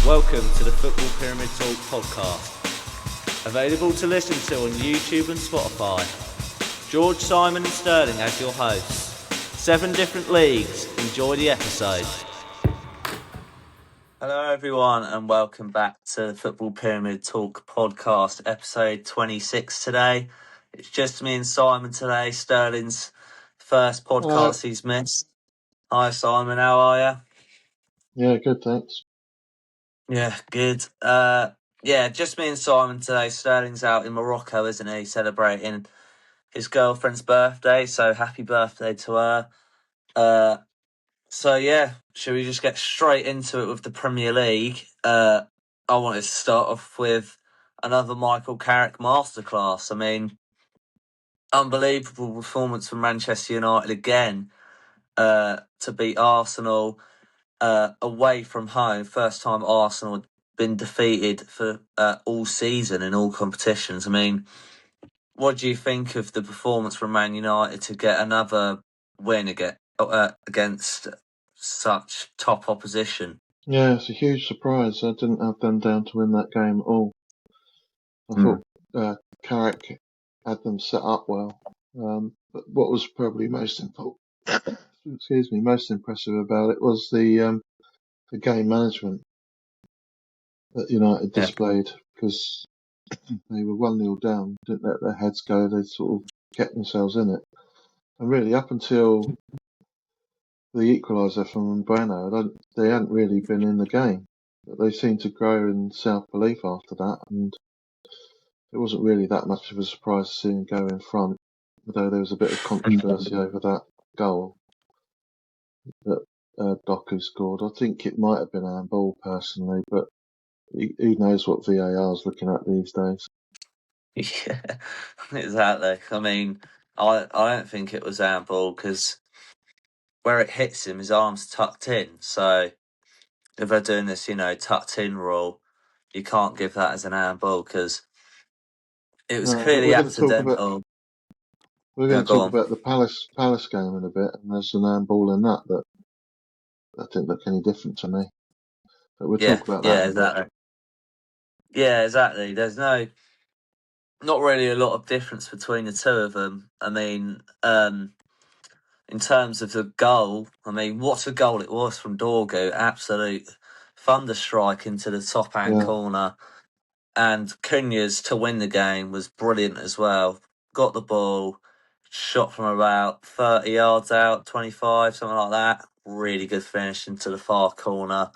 Welcome to the Football Pyramid Talk podcast. Available to listen to on YouTube and Spotify. George, Simon and Stirling as your hosts. 7 different leagues. Enjoy the episode. Hello everyone and welcome back to the Football Pyramid Talk podcast, episode 26 today. It's just me and Simon today, Stirling's first podcast he's missed. Hi Simon, how are you? Yeah, good, thanks. Yeah, good. Just me and Simon today. Stirling's out in Morocco, isn't he? Celebrating his girlfriend's birthday. So happy birthday to her. Should we just get straight into it with the Premier League? I wanted to start off with another Michael Carrick masterclass. I mean, unbelievable performance from Manchester United again to beat Arsenal away from home. First time Arsenal had been defeated for all season in all competitions. I mean, what do you think of the performance from Man United to get another win against such top opposition? Yeah, it's a huge surprise. I didn't have them down to win that game at all. I thought Carrick had them set up well. But what was probably most impressive about it was the game management that United displayed, because they were 1-0 down, didn't let their heads go. They sort of kept themselves in it, and really up until the equaliser from Bueno, they hadn't really been in the game. But they seemed to grow in self-belief after that, and it wasn't really that much of a surprise to see them go in front, although there was a bit of controversy over that goal that Doku scored. I think it might have been handball personally, but who knows what VAR is looking at these days. Yeah, exactly. I mean, I don't think it was handball because where it hits him, his arm's tucked in. So if they're doing this, tucked in rule, you can't give that as an handball because it was clearly accidental. We're going to talk about the Palace game in a bit, and there's an handball in that didn't look any different to me. But we'll talk about that in a bit. Yeah, exactly. There's not really a lot of difference between the two of them. I mean, in terms of the goal, I mean, what a goal it was from Dorgu. Absolute thunderstrike into the top-hand corner. And Cunha's to win the game was brilliant as well. Got the ball, shot from about 30 yards out, 25, something like that. Really good finish into the far corner.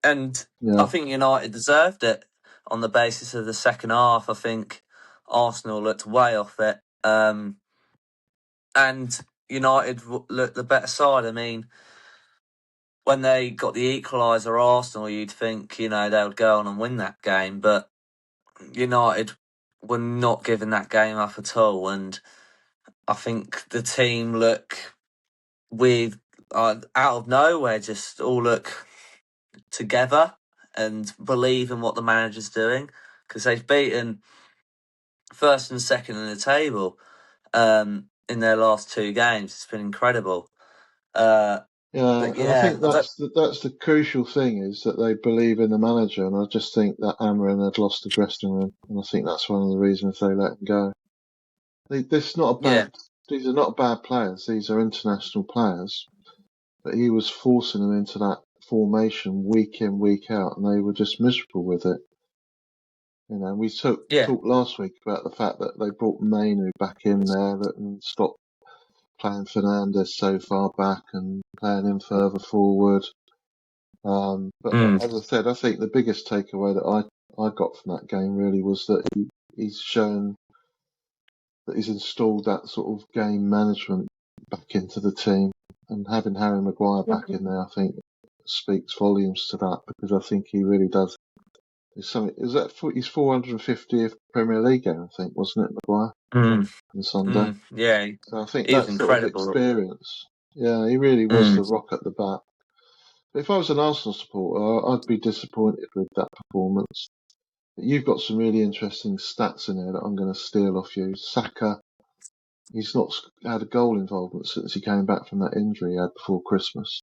And I think United deserved it on the basis of the second half. I think Arsenal looked way off it. And United looked the better side. I mean, when they got the equaliser, Arsenal, you'd think, they would go on and win that game. But United were not giving that game up at all. And I think the team look with out of nowhere, just all look together and believe in what the manager's doing, because they've beaten first and second in the table in their last 2 games. It's been incredible. I think that's the crucial thing, is that they believe in the manager, and I just think that Amarin had lost the dressing room, and I think that's one of the reasons they let him go. These are not bad players. These are international players, but he was forcing them into that formation week in, week out, and they were just miserable with it. We talked last week about the fact that they brought Mainu back in there and stopped playing Fernandes so far back and playing him further forward. As I said, I think the biggest takeaway that I got from that game really was that he's shown that he's installed that sort of game management back into the team, and having Harry Maguire back in there, I think, speaks volumes to that, because I think he really does. Is that his 450th Premier League game? I think, wasn't it, Maguire, on Sunday? So I think that sort of experience. Yeah, he really was the rock at the back. But if I was an Arsenal supporter, I'd be disappointed with that performance. But you've got some really interesting stats in there that I'm going to steal off you. Saka, he's not had a goal involvement since he came back from that injury he had before Christmas.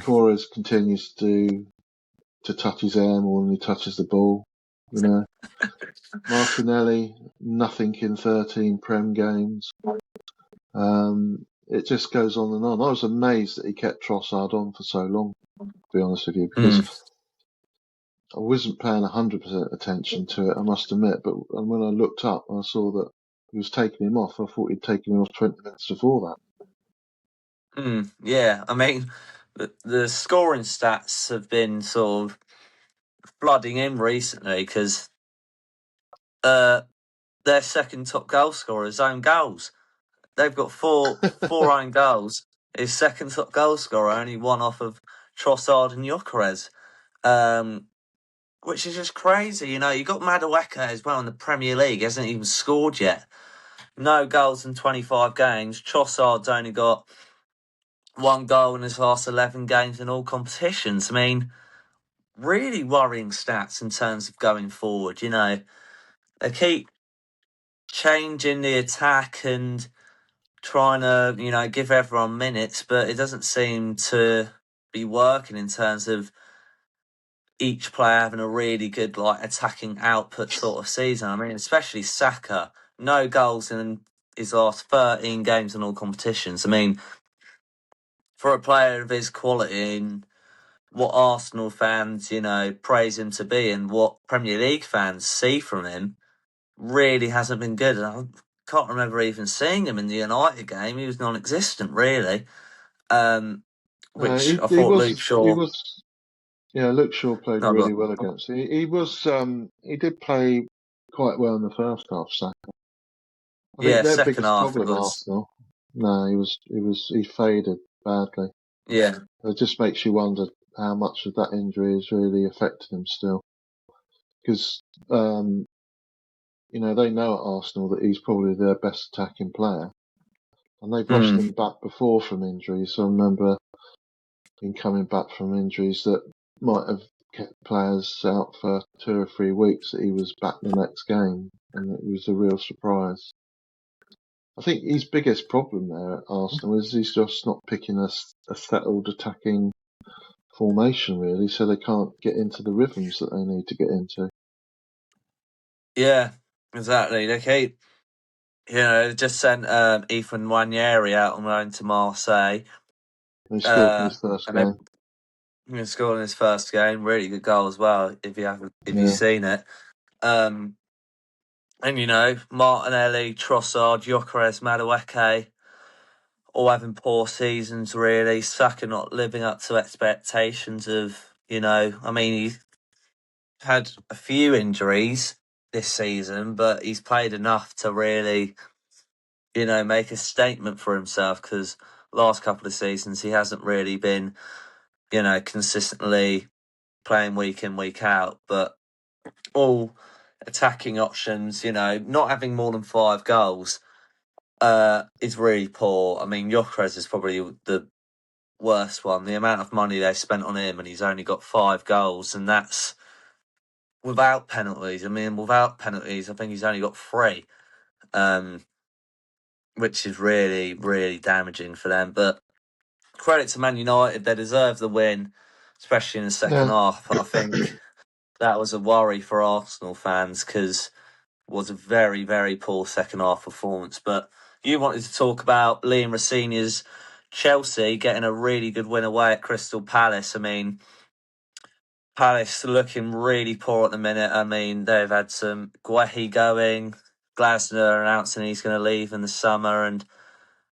Torres continues to do to touch his hair more than he touches the ball. You know, Martinelli, nothing in 13 Prem games. It just goes on and on. I was amazed that he kept Trossard on for so long, to be honest with you, because I wasn't paying 100% attention to it, I must admit. But when I looked up, I saw that he was taking him off. I thought he'd taken him off 20 minutes before that. Yeah, I mean, the scoring stats have been sort of flooding in recently because their second top goal scorer is own goals. They've got four own goals. His second top goal scorer, only one off of Trossard and Gyökeres, which is just crazy. You know, you got Madueke as well in the Premier League, hasn't even scored yet. No goals in 25 games. Trossard's only got one goal in his last 11 games in all competitions. I mean, really worrying stats in terms of going forward. You know, they keep changing the attack and trying to, you know, give everyone minutes, but it doesn't seem to be working in terms of each player having a really good, like, attacking output sort of season. I mean, especially Saka, no goals in his last 13 games in all competitions. I mean, for a player of his quality and what Arsenal fans, you know, praise him to be and what Premier League fans see from him, really hasn't been good. And I can't remember even seeing him in the United game. He was non-existent, really. Which I He thought Luke Shaw. was. Yeah, Luke Shaw played No, really but well against. He did play quite well in the first half. So I think yeah, their second biggest half it problem, was. Arsenal. No, he faded badly. Yeah, It just makes you wonder how much of that injury has really affected him still, because you know they know at Arsenal that he's probably their best attacking player, and they've lost him back before from injuries. So I remember him coming back from injuries that might have kept players out for 2 or 3 weeks, that he was back the next game, and it was a real surprise. I think his biggest problem there at Arsenal is he's just not picking a settled attacking formation, really, so they can't get into the rhythms that they need to get into. yeah, exactly. They keep, you know, they just sent Ethan Nwaneri out on loan to Marseille. He scored in his first And game. he scored in his first game, really good goal as well. If you've Yeah, seen it, and you know, Martinelli, Trossard, Gyökeres, Madueke, all having poor seasons. Really, Saka not living up to expectations of, you know. I mean, he had a few injuries this season, but he's played enough to really, you know, make a statement for himself. Because last couple of seasons he hasn't really been, you know, consistently playing week in, week out, but all attacking options, you know, not having more than 5 goals is really poor. I mean, Gyökeres is probably the worst one. The amount of money they spent on him, and he's only got 5 goals, and that's without penalties. I mean, without penalties, I think he's only got 3, um, which is really, really damaging for them. But credit to Man United, they deserve the win, especially in the second yeah, half. I think that was a worry for Arsenal fans because it was a very, very poor second half performance. But you wanted to talk about Liam Rosenior's Chelsea getting a really good win away at Crystal Palace. I mean, Palace looking really poor at the minute. I mean, they've had some Guehi going, Glasner announcing he's going to leave in the summer, and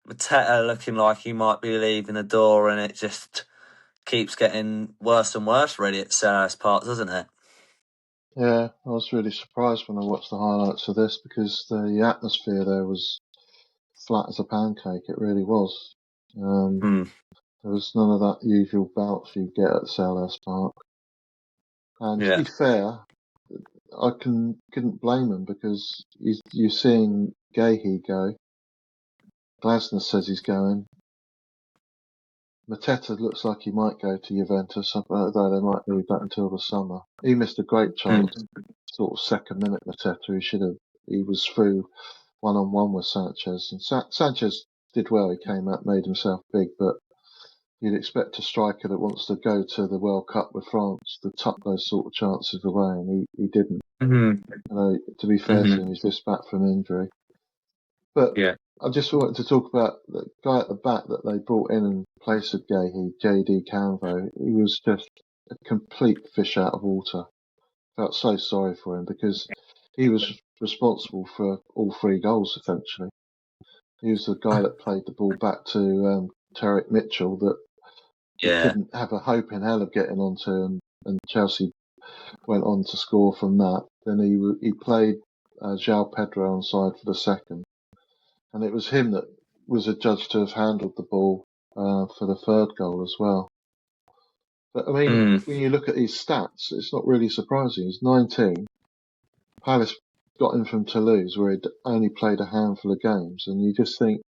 Mateta looking like he might be leaving the door, and it just keeps getting worse and worse, really, at Selhurst Park, doesn't it? yeah. I was really surprised when I watched the highlights of this, because the atmosphere there was flat as a pancake. It really was. Hmm. There was none of that usual bounce you get at Selhurst Park. And to be Yeah. fair, I couldn't blame him, because you're seeing Gahey go. Glasner says he's going. Mateta looks like he might go to Juventus, although they might leave that until the summer. He missed a great Hmm. chance, sort of second minute Mateta. He was through one on one with Sanchez, and Sanchez did well. He came out, made himself big, but you'd expect a striker that wants to go to the World Cup with France to tuck those sort of chances away, and he didn't. To be fair to him, he's just back from injury. But Yeah. I just wanted to talk about the guy at the back that they brought in place of Gahey, JD Canvo. He was just a complete fish out of water. Felt so sorry for him because he was responsible for all 3 goals essentially. He was the guy that played the ball back to Carrick Mitchell that he Yeah. couldn't have a hope in hell of getting onto, and Chelsea went on to score from that. Then he played João Pedro on side for the second, and it was him that was adjudged to have handled the ball for the 3rd goal as well. But I mean, when you look at his stats, it's not really surprising. He's 19. Palace got him from Toulouse, where he'd only played a handful of games, and you just think,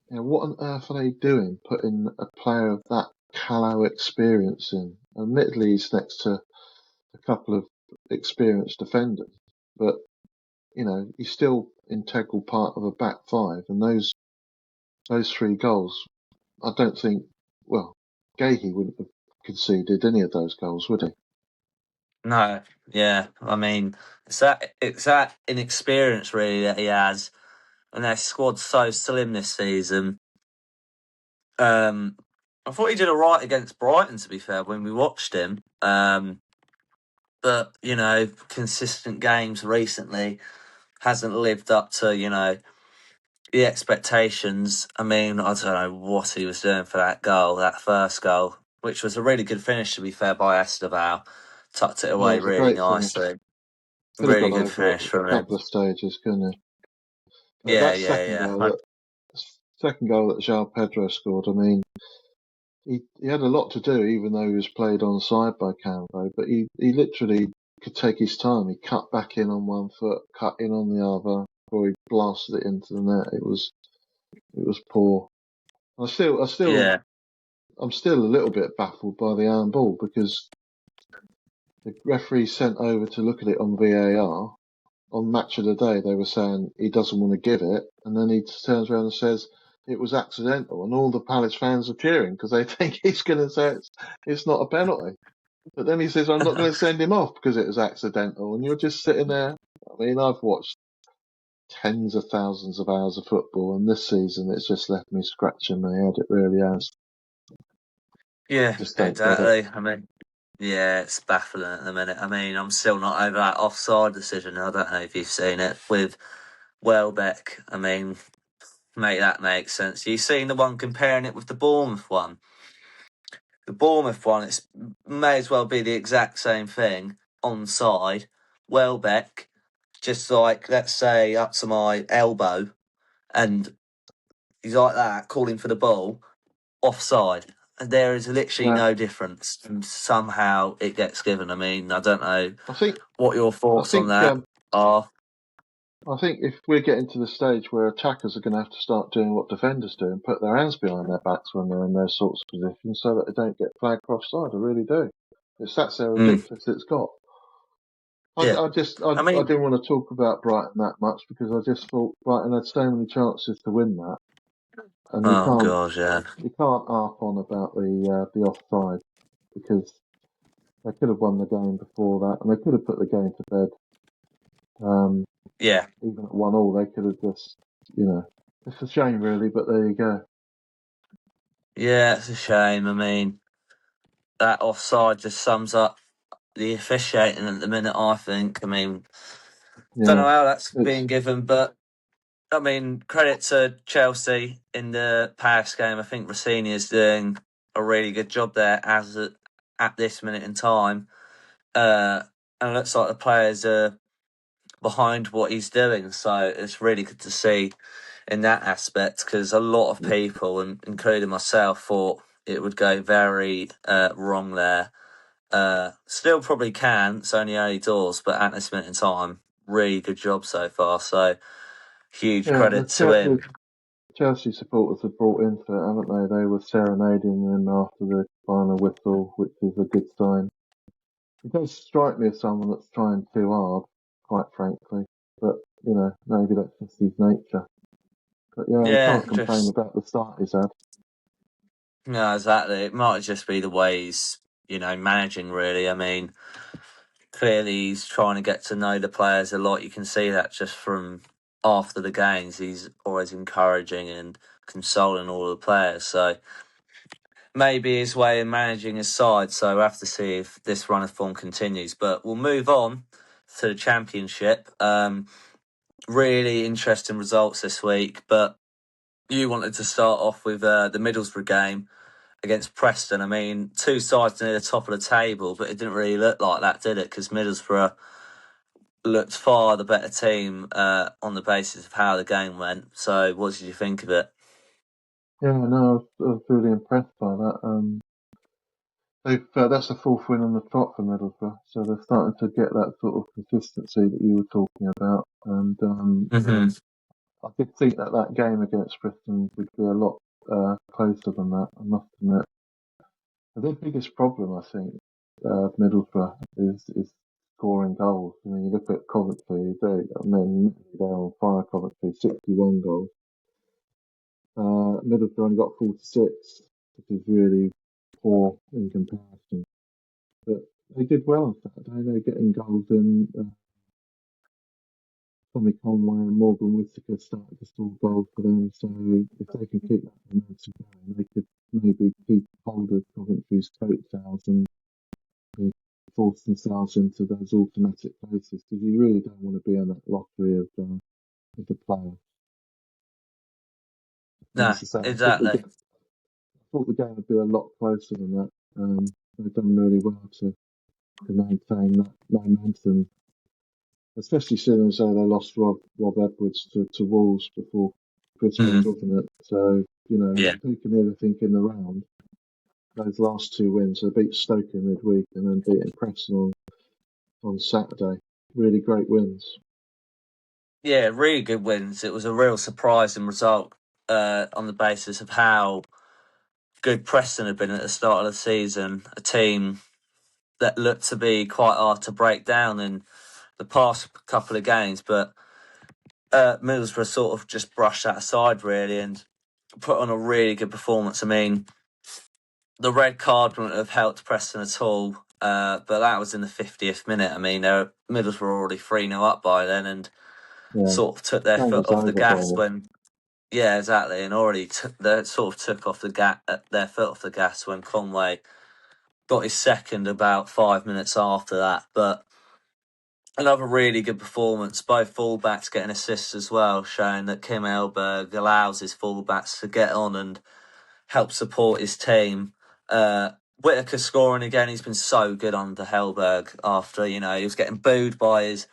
what on earth are they doing, putting a player of that callow experience in? Admittedly, he's next to a couple of experienced defenders, but he's still integral part of a back 5, and those 3 goals, I don't think. Well, Gahey wouldn't have conceded any of those goals, would he? No, yeah. I mean, it's that inexperience really that he has, and their squad's so slim this season. I thought he did all right against Brighton, to be fair, when we watched him. But consistent games recently hasn't lived up to the expectations. I mean, I don't know what he was doing for that goal, that first goal, which was a really good finish, to be fair, by Esteval. Tucked it Yeah, it away was a really great finish. nicely. Could have Really gone good over it finish a from him. couple of stages, couldn't he? Yeah, That yeah, second yeah. goal that João Pedro scored, I mean, he had a lot to do, even though he was played on side by Canvo, but he literally could take his time. He cut back in on one foot, cut in on the other, before he blasted it into the net. It was poor. I'm still Yeah, a little bit baffled by the handball because the referee sent over to look at it on VAR. On Match of the Day, they were saying he doesn't want to give it, and then he turns around and says it was accidental, and all the Palace fans are cheering because they think he's going to say it's not a penalty. But then he says, I'm not going to send him off because it was accidental, and you're just sitting there. I mean, I've watched tens of thousands of hours of football, and this season it's just left me scratching my head. It really has. yeah, Just don't get it. exactly. I mean, yeah, it's baffling at the minute. I mean, I'm still not over that offside decision. I don't know if you've seen it with Welbeck. I mean, make that make sense. You've seen the one comparing it with the Bournemouth one. The Bournemouth one, it may as well be the exact same thing. Onside, Welbeck, just like, let's say, up to my elbow, and he's like that, calling for the ball, offside. And there is literally Yeah, no difference. And somehow it gets given. I mean, I don't know I think what your I thoughts on think that are. I think if we're getting to the stage where attackers are going to have to start doing what defenders do and put their hands behind their backs when they're in those sorts of positions so that they don't get flagged for offside, I really do. That's how Mm, ridiculous it's got. yeah. I I mean, didn't want to talk about Brighton that much because I just thought Brighton had so many chances to win that, and oh, God, yeah. you can't harp on about the offside because they could have won the game before that, and they could have put the game to bed. Yeah. Even at 1-1, they could have just, it's a shame really, but there you go. Yeah, it's a shame. I mean, that offside just sums up the officiating at the minute, I think. I mean, don't know Yeah, how that's it's being given, but I mean, credit to Chelsea in the Paris game. I think Rossini is doing a really good job there at this minute in time. And it looks like the players are behind what he's doing. So it's really good to see in that aspect because a lot of people, and including myself, thought it would go very wrong there. Still probably can. It's only early doors, but at this minute in time, really good job so far. So huge yeah. credit to him. The Chelsea supporters have brought into it, haven't they? They were serenading him after the final whistle, which is a good sign. He does strike me as someone that's trying too hard, quite frankly. But maybe that's just his nature. But yeah, he Yeah, can't complain just about the start he's had. No, exactly. It might just be the way he's, managing, really. I mean, clearly he's trying to get to know the players a lot. You can see that just from after the games. He's always encouraging and consoling all the players. So maybe his way of managing his side. So we'll have to see if this run of form continues. But we'll move on to the Championship. Really interesting results this week. But you wanted to start off with the Middlesbrough game against Preston. I mean, two sides near the top of the table, but it didn't really look like that, did it? Because Middlesbrough looked far the better team on the basis of how the game went. So, what did you think of it? Yeah, no, I was really impressed by that. That's the fourth win on the trot for Middlesbrough, so they're starting to get that sort of consistency that you were talking about. And Hmm. I did think that that game against Preston would be a lot closer than that, I must admit. But their biggest problem, I think, Middlesbrough is scoring goals. I mean, you look at Coventry, they're on fire. Coventry, 61 goals. Middlesbrough only got 46, which is really poor in comparison. But they did well on Saturday. They're getting goals in. Tommy Conway and Morgan Whittaker started to score goals for them. So if they can keep that momentum going, they could maybe keep hold of Coventry's coattails and force themselves into those automatic places, because you really don't want to be in that lottery of the playoffs. And No, as I say, exactly. I thought the game would be a lot closer than that. They've done really well to maintain that momentum, especially seeing as though they lost Rob Edwards to Wolves before Christmas, Mm, wasn't it? So, yeah. taking everything in the round, those last two wins, they beat Stoke in midweek and then beating Preston on Saturday. Really great wins. Yeah, really good wins. It was a real surprising result on the basis of how good Preston had been at the start of the season. A team that looked to be quite hard to break down in the past couple of games, but Middlesbrough sort of just brushed that aside, really, and put on a really good performance. I mean, the red card wouldn't have helped Preston at all, but that was in the 50th minute. I mean, Middlesbrough were already 3-0 up by then and Yeah, sort of took their game foot was off the over by gas then. when, yeah, exactly, and already they sort of took off their foot off the gas when Conway got his second about 5 minutes after that. But another really good performance. Both fullbacks getting assists as well, showing that Kim Elberg allows his fullbacks to get on and help support his team. Whittaker scoring again. He's been so good under Hellberg after, he was getting booed by his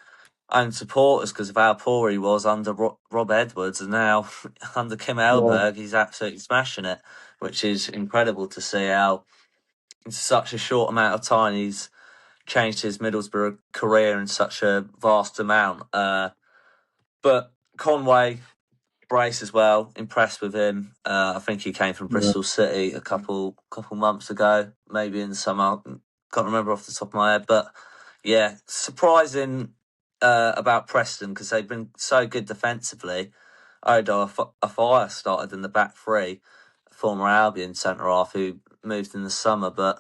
own supporters because of how poor he was under Rob Edwards. And now under Kim Yeah, Hellberg, he's absolutely smashing it, which is incredible to see how in such a short amount of time he's changed his Middlesbrough career in such a vast amount. But Conway, Brace as well, impressed with him. I think he came from yeah, Bristol City a couple months ago, maybe in the summer. Can't remember off the top of my head, but yeah, surprising about Preston because they've been so good defensively. Odo Afire started in the back three, former Albion centre half who moved in the summer, but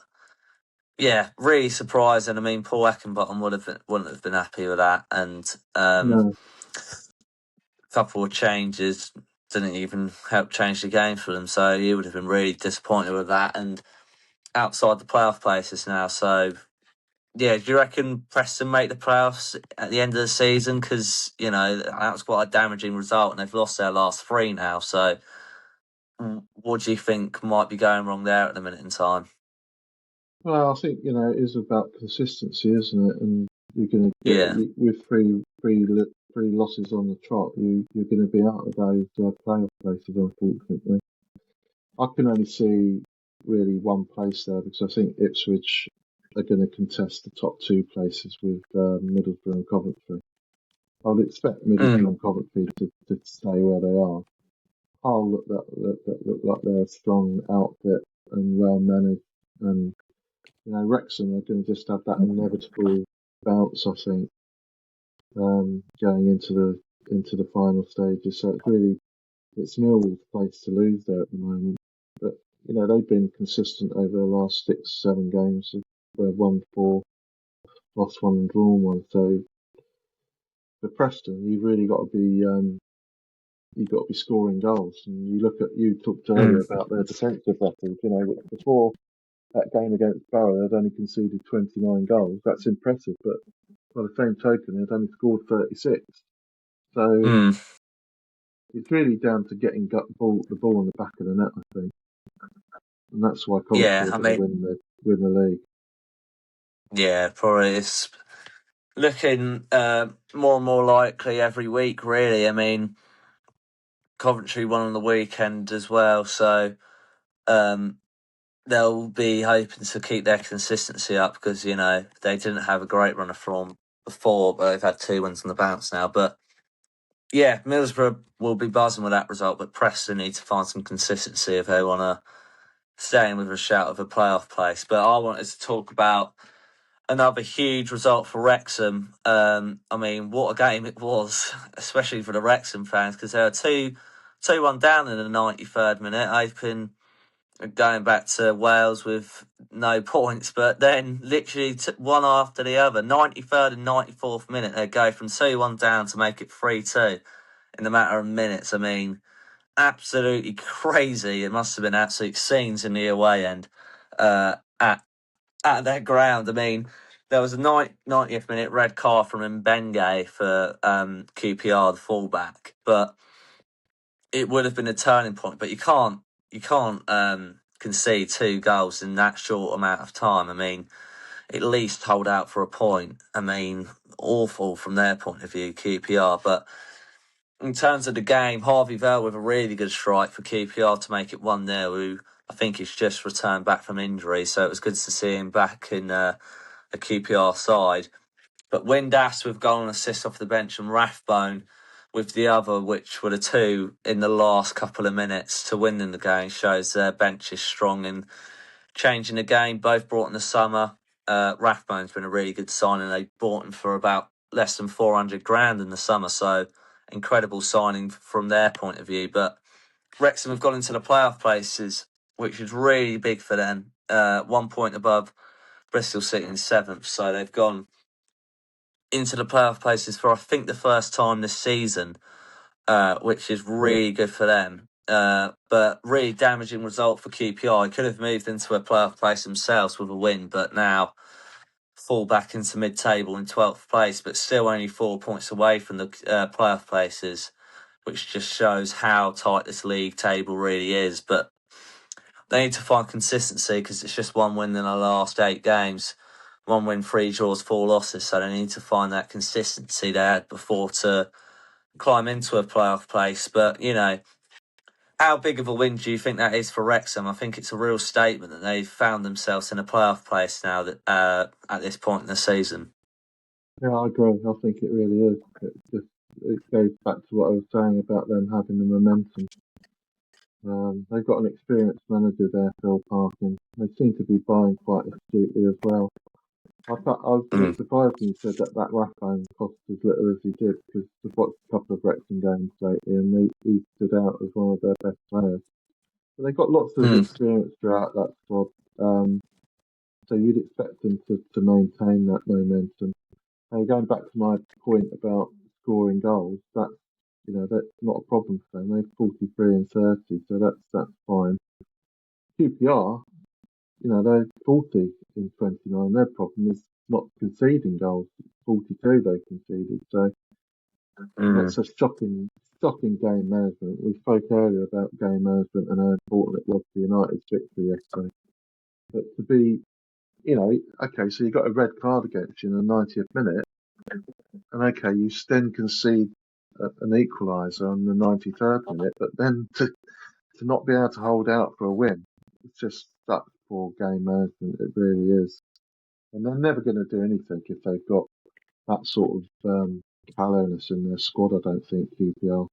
yeah, really surprising. I mean, Paul Eckenbottom wouldn't have been happy with that, and no, a couple of changes didn't even help change the game for them. So he would have been really disappointed with that, and outside the playoff places now. So yeah, do you reckon Preston make the playoffs at the end of the season? Because that was quite a damaging result, and they've lost their last three now. So what do you think might be going wrong there at the minute in time? well, I think it is about consistency, isn't it? And you're going to Yeah. with three losses on the trot, you're going to be out of those playoff places, unfortunately. I can only see really one place there because I think Ipswich are going to contest the top two places with Middlesbrough and Coventry. I would expect Middlesbrough Mm. and Coventry to stay where they are. Hull look like they're a strong outfit and well managed, and Wrexham are going to just have that inevitable bounce, I think, going into the final stages. So it's Millwall's place to lose there at the moment. But they've been consistent over the last 6, 7 games. They've won 4, lost 1, and drawn 1. So for Preston, you've got to be scoring goals. And you talked earlier about their defensive record. Before that game against Borough, they'd only conceded 29 goals. That's impressive, but by the same token, they'd only scored 36. So it's really down to getting the ball in the back of the net, I think, and that's why Coventry are going to win the league. Yeah, probably it's looking more and more likely every week. Really, I mean, Coventry won on the weekend as well, so they'll be hoping to keep their consistency up because they didn't have a great run of form before, but they've had 2 wins on the bounce now. But yeah, Middlesbrough will be buzzing with that result, but Preston need to find some consistency if they want to stay in with a shout of a playoff place. But I wanted to talk about another huge result for Wrexham. I mean, what a game it was, especially for the Wrexham fans, because they were 2-1 down in the 93rd minute, hoping going back to Wales with no points, but then literally one after the other, 93rd and 94th minute, they go from 2-1 down to make it 3-2 in a matter of minutes. I mean, absolutely crazy. It must have been absolute scenes in the away end at that ground. I mean, there was a 90th minute red card from Mbenge for QPR, the fullback, but it would have been a turning point. But you can't concede 2 goals in that short amount of time. I mean, at least hold out for a point. I mean, awful from their point of view, QPR. But in terms of the game, Harvey Vale with a really good strike for QPR to make it 1-0, who I think he's just returned back from injury. So it was good to see him back in the QPR side. But Windass with goal and assist off the bench, and Rathbone with the other, which were the 2 in the last couple of minutes to win in the game, shows their bench is strong in changing the game. Both brought in the summer. Rathbone's been a really good signing. They bought him for about less than 400 grand in the summer, so incredible signing from their point of view. But Wrexham have gone into the playoff places, which is really big for them. 1 point above Bristol City in 7th, so they've gone into the playoff places for, I think, the first time this season, which is really good for them. But really damaging result for QPR. Could have moved into a playoff place themselves with a win, but now fall back into mid-table in 12th place, but still only 4 points away from the playoff places, which just shows how tight this league table really is. But they need to find consistency because it's just 1 win in the last 8 games. 1 win, 3 draws, 4 losses. So they need to find that consistency they had before to climb into a playoff place. But, how big of a win do you think that is for Wrexham? I think it's a real statement that they've found themselves in a playoff place now that at this point in the season. Yeah, I agree. I think it really is. It goes back to what I was saying about them having the momentum. They've got an experienced manager there, Phil Parkin. They seem to be buying quite astutely as well. I was a bit surprised when you said that Rathbone cost as little as he did, because I've watched a couple of Wrexham games lately and he stood out as one of their best players. But they've got lots of experience throughout that squad, so you'd expect them to maintain that momentum. And going back to my point about scoring goals, that's not a problem for them. They're 43 and 30, so that's fine. QPR, they're 40 in 29. Their problem is not conceding goals. 42 they conceded, so that's a shocking game management. We spoke earlier about game management and how important it was for United's victory yesterday. But to be, okay, so you got a red card against you in the 90th minute, and okay, you then concede an equaliser on the 93rd minute, but then to not be able to hold out for a win, it's just such poor game management. It really is. And they're never going to do anything if they've got that sort of callousness in their squad, I don't think, QPR.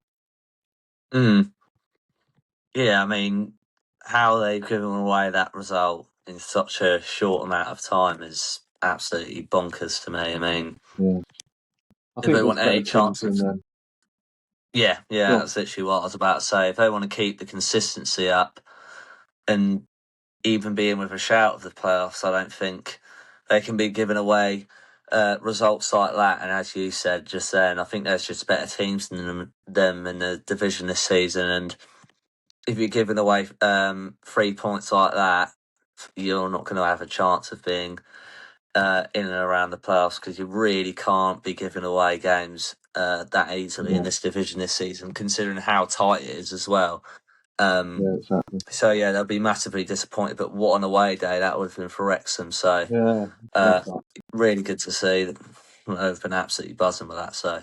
Yeah, I mean, how they've given away that result in such a short amount of time is absolutely bonkers to me. I mean, yeah. I if think they there's want better any teams chance than of... them. Yeah, that's literally what I was about to say. If they want to keep the consistency up, and even being with a shout of the playoffs, I don't think they can be giving away results like that. And as you said just then, I think there's just better teams than them in the division this season. And if you're giving away 3 points like that, you're not going to have a chance of being in and around the playoffs, because you really can't be giving away games that easily in this division this season, considering how tight it is as well. Exactly. So yeah, they'll be massively disappointed. But what an away day that would have been for Wrexham. So really good to see. They've been absolutely buzzing with that. So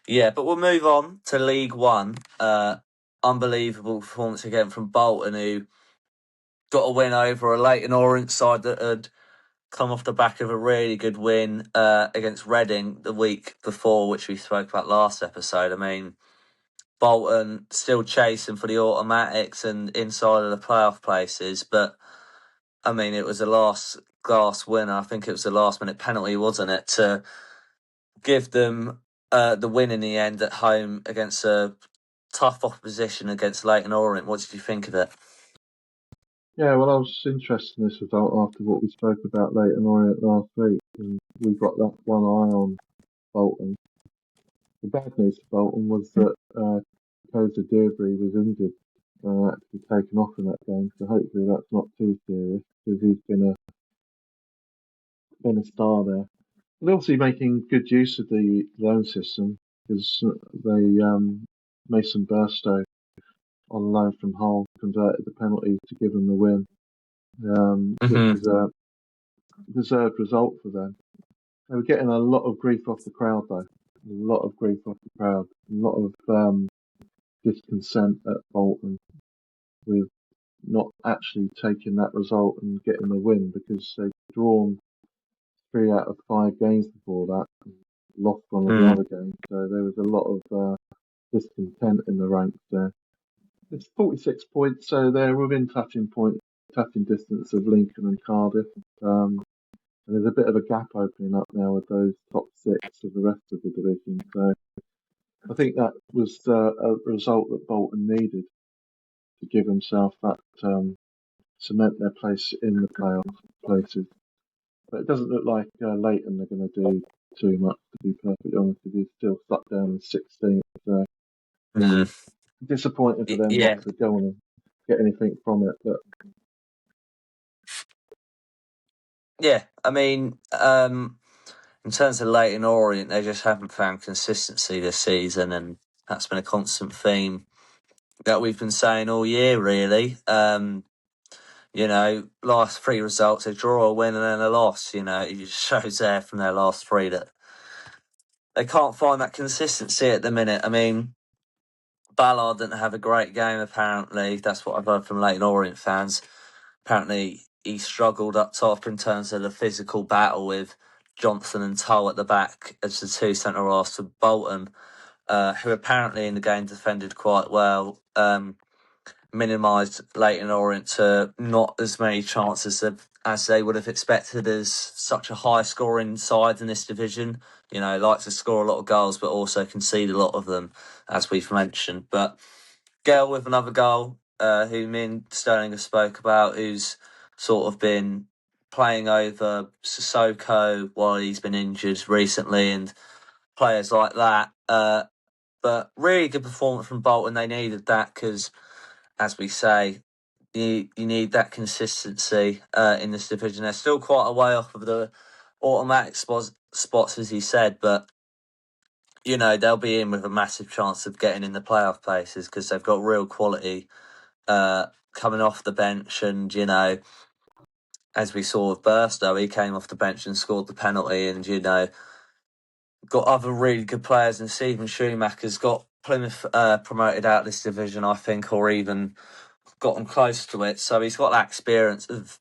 yeah, but we'll move on to League One. Unbelievable performance again from Bolton, who got a win over a Leyton Orient side that had come off the back of a really good win against Reading the week before, which we spoke about last episode. I mean, Bolton still chasing for the automatics and inside of the playoff places, but I mean, it was a last gasp win. I think it was a last minute penalty, wasn't it, to give them the win in the end at home against a tough opposition against Leyton Orient. What did you think of it? Yeah, well, I was interested in this result after what we spoke about Leyton Orient last week, and we got that one eye on Bolton. The bad news for Bolton was that Koza Dewberry was injured, had to be taken off in that game, so hopefully that's not too serious, because he's been a star there. And obviously making good use of the loan system, because they Mason Burstow on loan from Hull converted the penalty to give them the win, which was a deserved result for them. They were getting a lot of grief off the crowd, though. A lot of grief off the crowd. A lot of discontent at Bolton with not actually taking that result and getting the win, because they'd drawn 3 out of 5 games before that and lost one of the other games. So there was a lot of discontent in the ranks there. It's 46 points, so they're within touching distance of Lincoln and Cardiff. And there's a bit of a gap opening up now with those top 6 of the rest of the division. So I think that was a result that Bolton needed to give themselves that cement their place in the playoff places. But it doesn't look like Leyton are going to do too much, to be perfectly honest with you. Still stuck down in 16th. So disappointed for them not to go on and get anything from it. But yeah, I mean, in terms of Leyton Orient, they just haven't found consistency this season, and that's been a constant theme that we've been saying all year, really. Last 3 results, a draw, a win, and then a loss. It just shows there from their last 3 that they can't find that consistency at the minute. I mean, Ballard didn't have a great game, apparently. That's what I've heard from Leyton Orient fans. Apparently, he struggled up top in terms of the physical battle with Johnson and Tull at the back as the 2 centre-halves for Bolton, who apparently in the game defended quite well, minimised Leyton Orient to not as many chances as they would have expected as such a high-scoring side in this division. Like to score a lot of goals, but also concede a lot of them, as we've mentioned. But Gale with another goal, who me and Stirling have spoke about, who's sort of been playing over Sissoko while he's been injured recently, and players like that. But really good performance from Bolton. They needed that because, as we say, you need that consistency in this division. They're still quite a way off of the automatic spots, as he said, but they'll be in with a massive chance of getting in the playoff places because they've got real quality coming off the bench. And, as we saw with Burstow, he came off the bench and scored the penalty. And, got other really good players. And Stephen Schumacher's got Plymouth promoted out this division, I think, or even got them close to it. So he's got that experience of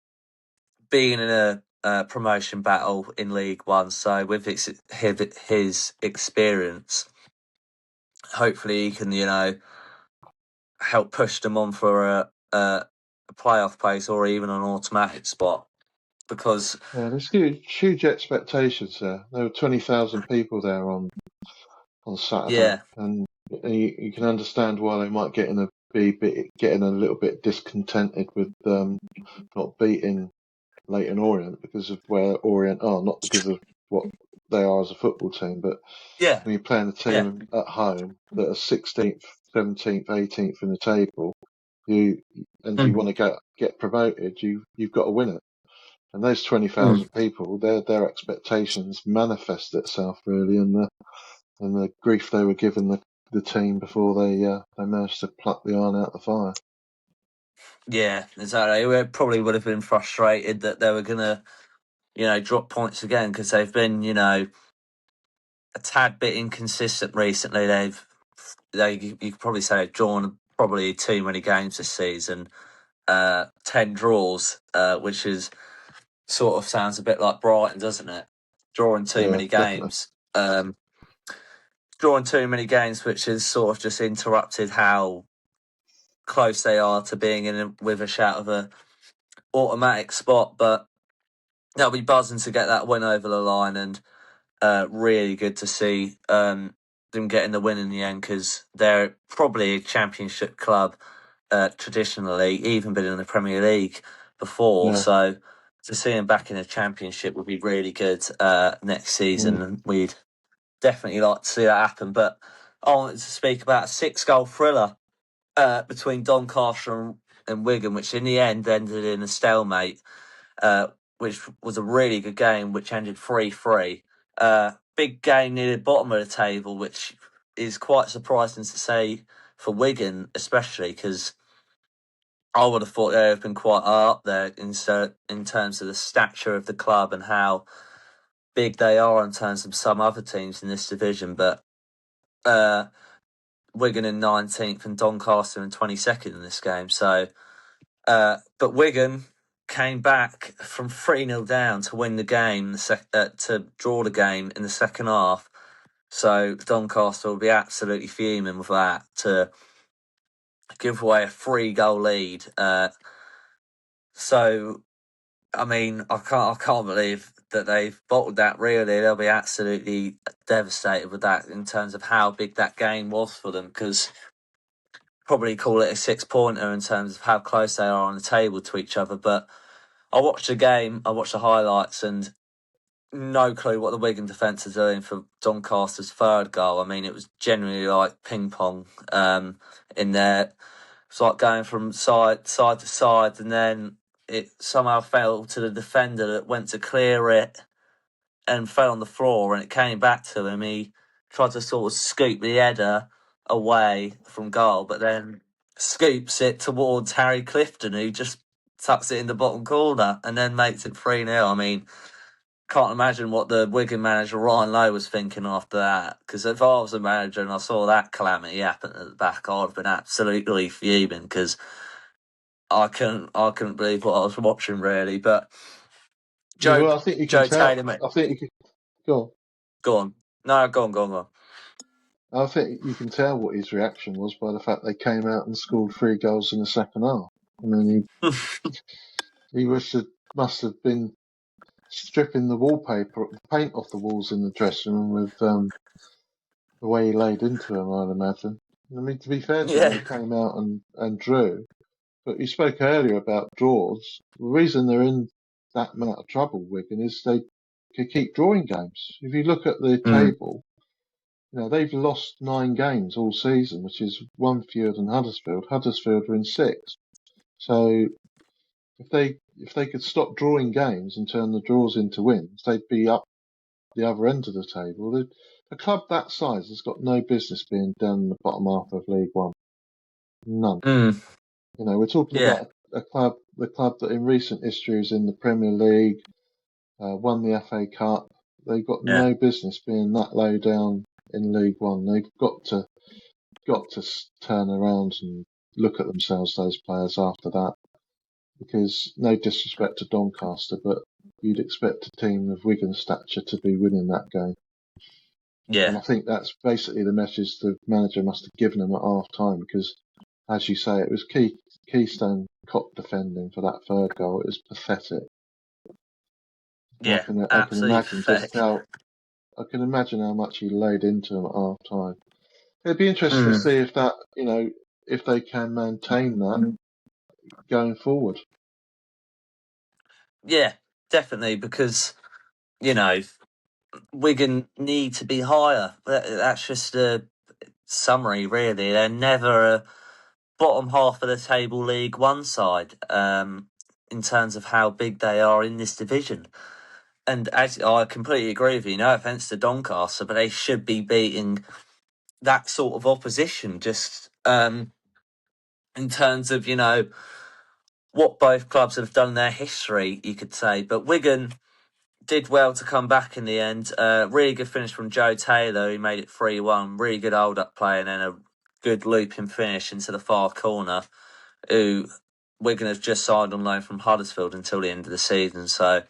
being in a promotion battle in League One. So with his experience, hopefully he can, help push them on for a playoff place or even an automatic spot. Because there's huge expectations there. There were 20,000 people there on Saturday, and you can understand why they might get in getting a little bit discontented with not beating Leyton Orient because of where Orient are, not because of what they are as a football team, but Yeah, when you're playing a yeah, team at home that are 16th, 17th, 18th in the table, you want to get promoted, you've got to win it. And those 20,000 people, their expectations manifest itself really in the grief they were giving the team before they managed to pluck the iron out of the fire. yeah, exactly. We probably would have been frustrated that they were going to, drop points again because they've been, a tad bit inconsistent recently. You could probably say they've drawn probably too many games this season. 10 draws, which is sort of sounds a bit like Brighton, doesn't it? Drawing too Yeah, many definitely. games. Drawing too many games, which has sort of just interrupted how close they are to being with a shout of a automatic spot. But they'll be buzzing to get that win over the line, and really good to see them getting the win in the end because they're probably a championship club traditionally, even been in the Premier League before. Yeah. So to see them back in the championship would be really good next season, Mm. and we'd definitely like to see that happen. But I wanted to speak about a 6-goal thriller between Doncaster and Wigan, which in the end ended in a stalemate, which was a really good game, which ended 3-3. Big game near the bottom of the table, which is quite surprising to say for Wigan, especially because I would have thought they would have been quite high up there in terms of the stature of the club and how big they are in terms of some other teams in this division. But Wigan in 19th and Doncaster in 22nd in this game. So, but Wigan came back from 3-0 down to win the game, to draw the game in the second half. So Doncaster will be absolutely fuming with that to give away a 3-goal lead. So I mean, I can't believe that they've bottled that. Really, they'll be absolutely devastated with that in terms of how big that game was for them. Because probably call it a 6-pointer in terms of how close they are on the table to each other. But I watched the game, I watched the highlights, and no clue what the Wigan defence is doing for Doncaster's third goal. I mean, it was genuinely like ping pong in there. It's like going from side to side, and then it somehow fell to the defender that went to clear it and fell on the floor, and it came back to him. He tried to sort of scoop the header away from goal, but then scoops it towards Harry Clifton, who just tucks it in the bottom corner and then makes it 3-0. I mean, can't imagine what the Wigan manager Ryan Lowe was thinking after that. Because if I was a manager and I saw that calamity happen at the back, I'd have been absolutely fuming because I couldn't believe what I was watching really. But Yeah, Joe well, I think you can Joe tell. Taylor, mate, I think you can go on. go on. No, go on. I think you can tell what his reaction was by the fact they came out and scored 3 goals in the second half. I mean, he must have been stripping the wallpaper, paint off the walls in the dressing room with the way he laid into him, I'd imagine. I mean, to be fair to them, they Yeah. came out and drew. But you spoke earlier about draws. The reason they're in that amount of trouble, Wigan, is they can keep drawing games. If you look at the Mm. table, they've lost 9 games all season, which is one fewer than Huddersfield. Huddersfield are in 6. So if they could stop drawing games and turn the draws into wins, they'd be up the other end of the table. A club that size has got no business being down in the bottom half of League One. None. Mm. We're talking Yeah. about the club that in recent history is in the Premier League, won the FA Cup. They've got Yeah. no business being that low down in League One. They've got to turn around and look at themselves, those players, after that. Because no disrespect to Doncaster, but you'd expect a team of Wigan stature to be winning that game. And Yeah. I think that's basically the message the manager must have given them at half time because, as you say, it was Keystone cop defending for that third goal. It was pathetic. I Yeah. can Absolutely imagine pathetic. I can imagine how much he laid into them at half time. It'd be interesting to Mm. see if that, if they can maintain that going forward. Yeah, definitely, because, you know, Wigan need to be higher. That's just a summary, really. They're never a bottom half of the table League One side, in terms of how big they are in this division. And as I completely agree with you, no offence to Doncaster, but they should be beating that sort of opposition, just in terms of, what both clubs have done in their history, you could say. But Wigan did well to come back in the end. Really good finish from Joe Taylor, who made it 3-1. Really good hold-up play, and then a good looping finish into the far corner, who Wigan have just signed on loan from Huddersfield until the end of the season. So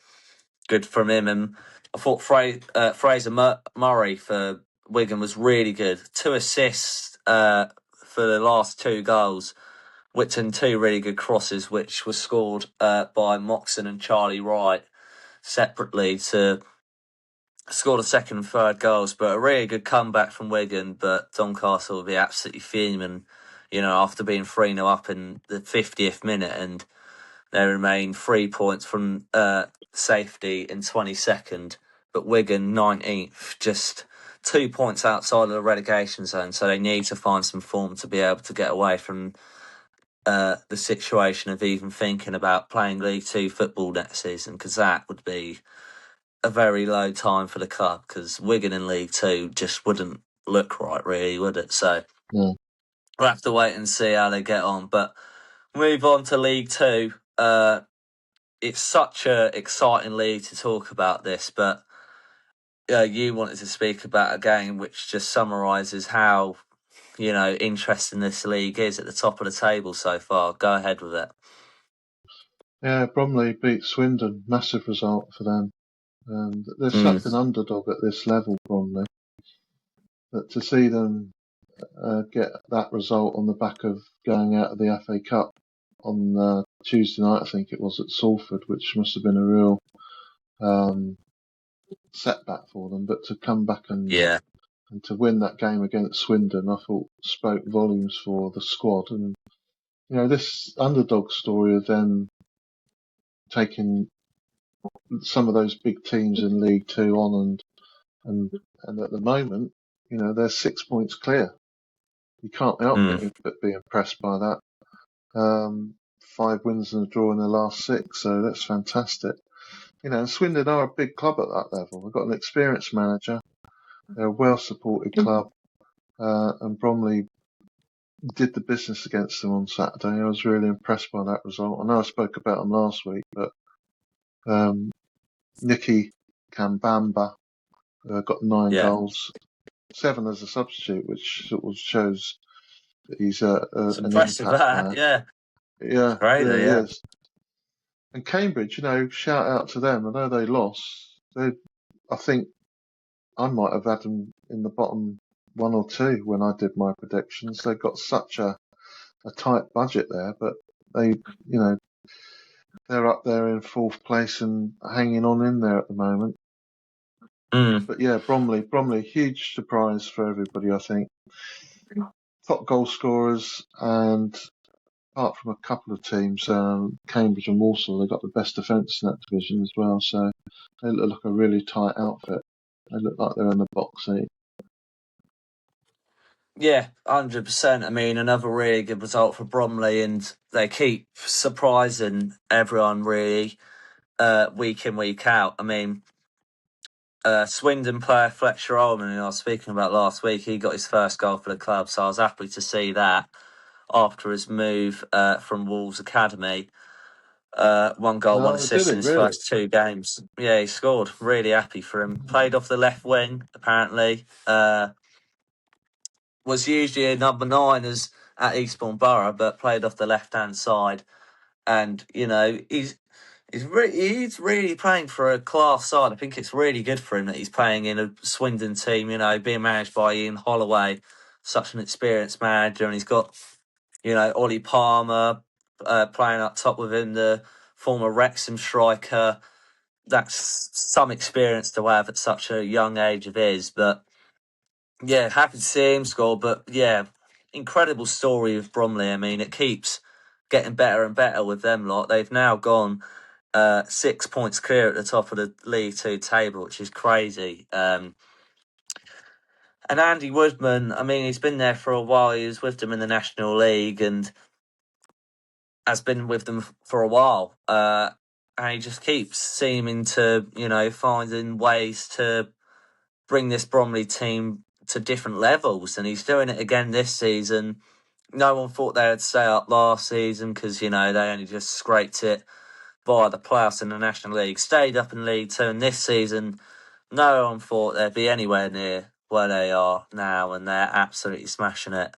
good from him. And I thought Fraser Murray for Wigan was really good. 2 assists for the last 2 goals, which and 2 really good crosses, which were scored by Moxon and Charlie Wright separately to score the second and third goals. But a really good comeback from Wigan. But Doncaster will be absolutely fuming, after being 3-0 up in the 50th minute, and they remain 3 points from safety in 22nd. But Wigan 19th, just 2 points outside of the relegation zone. So they need to find some form to be able to get away from the situation of even thinking about playing League Two football next season, because that would be a very low time for the club, because Wigan in League Two just wouldn't look right, really, would it? So No. we'll have to wait and see how they get on. But move on to League Two. It's such an exciting league to talk about this, but you wanted to speak about a game which just summarises how interesting this league is at the top of the table so far. Go ahead with it. Yeah, Bromley beat Swindon, massive result for them. And they're such an underdog at this level, Bromley, that to see them get that result on the back of going out of the FA Cup on Tuesday night, I think it was, at Salford, which must have been a real setback for them. But to come back and to win that game against Swindon, I thought spoke volumes for the squad. And this underdog story of them taking some of those big teams in League Two on, and at the moment, they're 6 points clear. You can't help but be impressed by that. 5 wins and a draw in the last 6, so that's fantastic. Swindon are a big club at that level. They've got an experienced manager. They're a well-supported club, and Bromley did the business against them on Saturday. I was really impressed by that result. I know I spoke about them last week, but Nicky Kambamba got 9 goals, 7 as a substitute, which sort of shows that he's It's an impressive, impact that, player. Yeah, great, Really is. And Cambridge, shout out to them. I know they lost. I think I might have had them in the bottom 1 or 2 when I did my predictions. They've got such a tight budget there, but they, they're up there in 4th place and hanging on in there at the moment. But yeah, Bromley, huge surprise for everybody, I think. Top goal scorers, and apart from a couple of teams, Cambridge and Walsall, they've got the best defence in that division as well. So they look like a really tight outfit. They look like they're in the box seat. Yeah, 100%. I mean, another really good result for Bromley, and they keep surprising everyone, really, week in, week out. I mean, Swindon player Fletcher Ullman, who I was speaking about last week, he got his first goal for the club, so I was happy to see that after his move from Wolves Academy. 1 goal, 1 assist in his first 2 games. Yeah, he scored. Really happy for him. Played off the left wing, apparently. Was usually a number 9 as at Eastbourne Borough, but played off the left-hand side. And, he's really playing for a class side. I think it's really good for him that he's playing in a Swindon team, being managed by Ian Holloway, such an experienced manager. And he's got, Ollie Palmer playing up top with him, the former Wrexham striker. That's some experience to have at such a young age of his. But, yeah, happy to see him score. But, yeah, incredible story with Bromley. I mean, it keeps getting better and better with them lot. They've now gone 6 points clear at the top of the League Two table, which is crazy. And Andy Woodman, I mean, he's been there for a while. He was with them in the National League and has been with them for a while. And he just keeps seeming to, finding ways to bring this Bromley team to different levels. And he's doing it again this season. No one thought they would stay up last season because, they only just scraped it via the playoffs in the National League. Stayed up in League Two, and this season, no one thought they'd be anywhere near where they are now, and they're absolutely smashing it.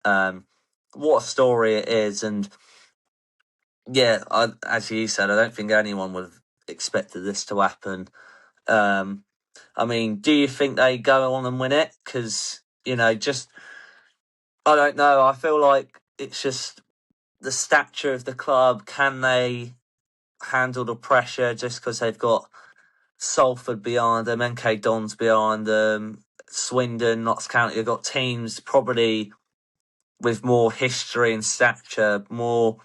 What a story it is, and yeah, as you said, I don't think anyone would have expected this to happen. I mean, do you think they go on and win it? Because, just, I don't know. I feel like it's just the stature of the club. Can they handle the pressure just because they've got Salford behind them, MK Dons behind them, Swindon, Notts County? They've got teams probably with more history and stature, more,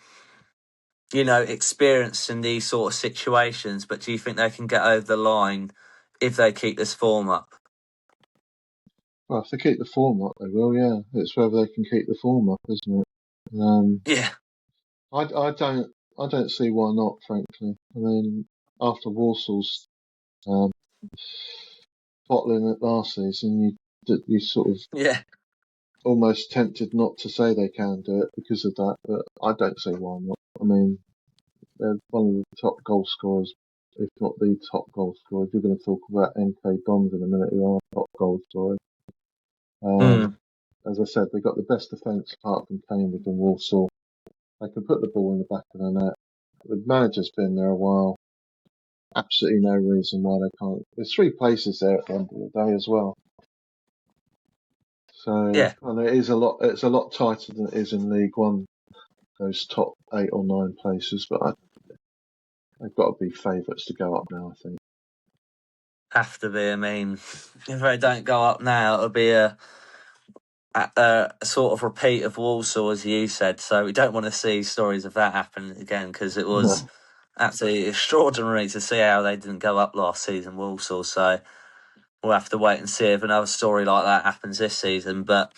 experience in these sort of situations. But do you think they can get over the line if they keep this form up? Well, if they keep the form up, they will. Yeah, it's whether they can keep the form up, isn't it? Yeah. I don't see why not. Frankly, I mean, after Warsaw's bottling it last season, you sort of Yeah. almost tempted not to say they can do it because of that, but I don't see why not. I mean, they're one of the top goal scorers, if not the top goal scorer. You're going to talk about MK Dons in a minute, who are top goal scorers. As I said, they've got the best defence apart from Cambridge and Walsall. They can put the ball in the back of the net. The manager's been there a while. Absolutely no reason why they can't. There's 3 places there at the end of the day as well. So, Yeah. and it is a lot. It's a lot tighter than it is in League One. Those top 8 or 9 places, but they've got to be favourites to go up now, I think. Have to be. I mean, if they don't go up now, it'll be a sort of repeat of Walsall, as you said. So we don't want to see stories of that happen again, because it was absolutely extraordinary to see how they didn't go up last season, Walsall. So we'll have to wait and see if another story like that happens this season. But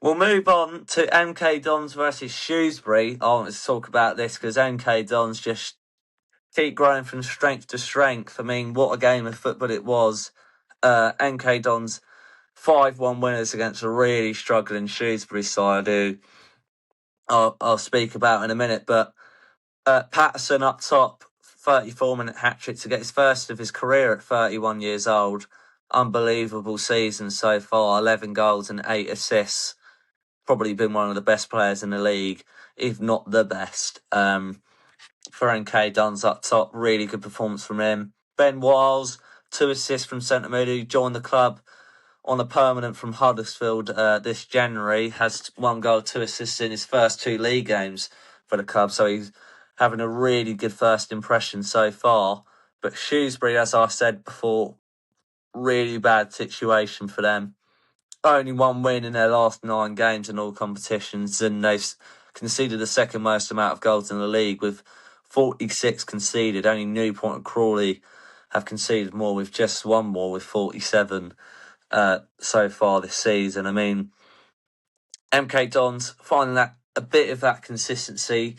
we'll move on to MK Dons versus Shrewsbury. I want to talk about this because MK Dons just keep growing from strength to strength. I mean, what a game of football it was. MK Dons 5-1 winners against a really struggling Shrewsbury side, who I'll speak about in a minute. But Patterson up top, 34-minute hat-trick to get his first of his career at 31 years old. Unbelievable season so far, 11 goals and 8 assists. Probably been one of the best players in the league, if not the best. For MK Dons up top, really good performance from him. Ben Wiles, 2 assists from centre mid, who joined the club on a permanent from Huddersfield this January, has 1 goal, 2 assists in his first 2 league games for the club. So he's having a really good first impression so far. But Shrewsbury, as I said before, really bad situation for them. Only 1 win in their last 9 games in all competitions, and they've conceded the second most amount of goals in the league with 46 conceded. Only Newport and Crawley have conceded more, with just 1 more with 47 so far this season. I mean, MK Dons finding that a bit of that consistency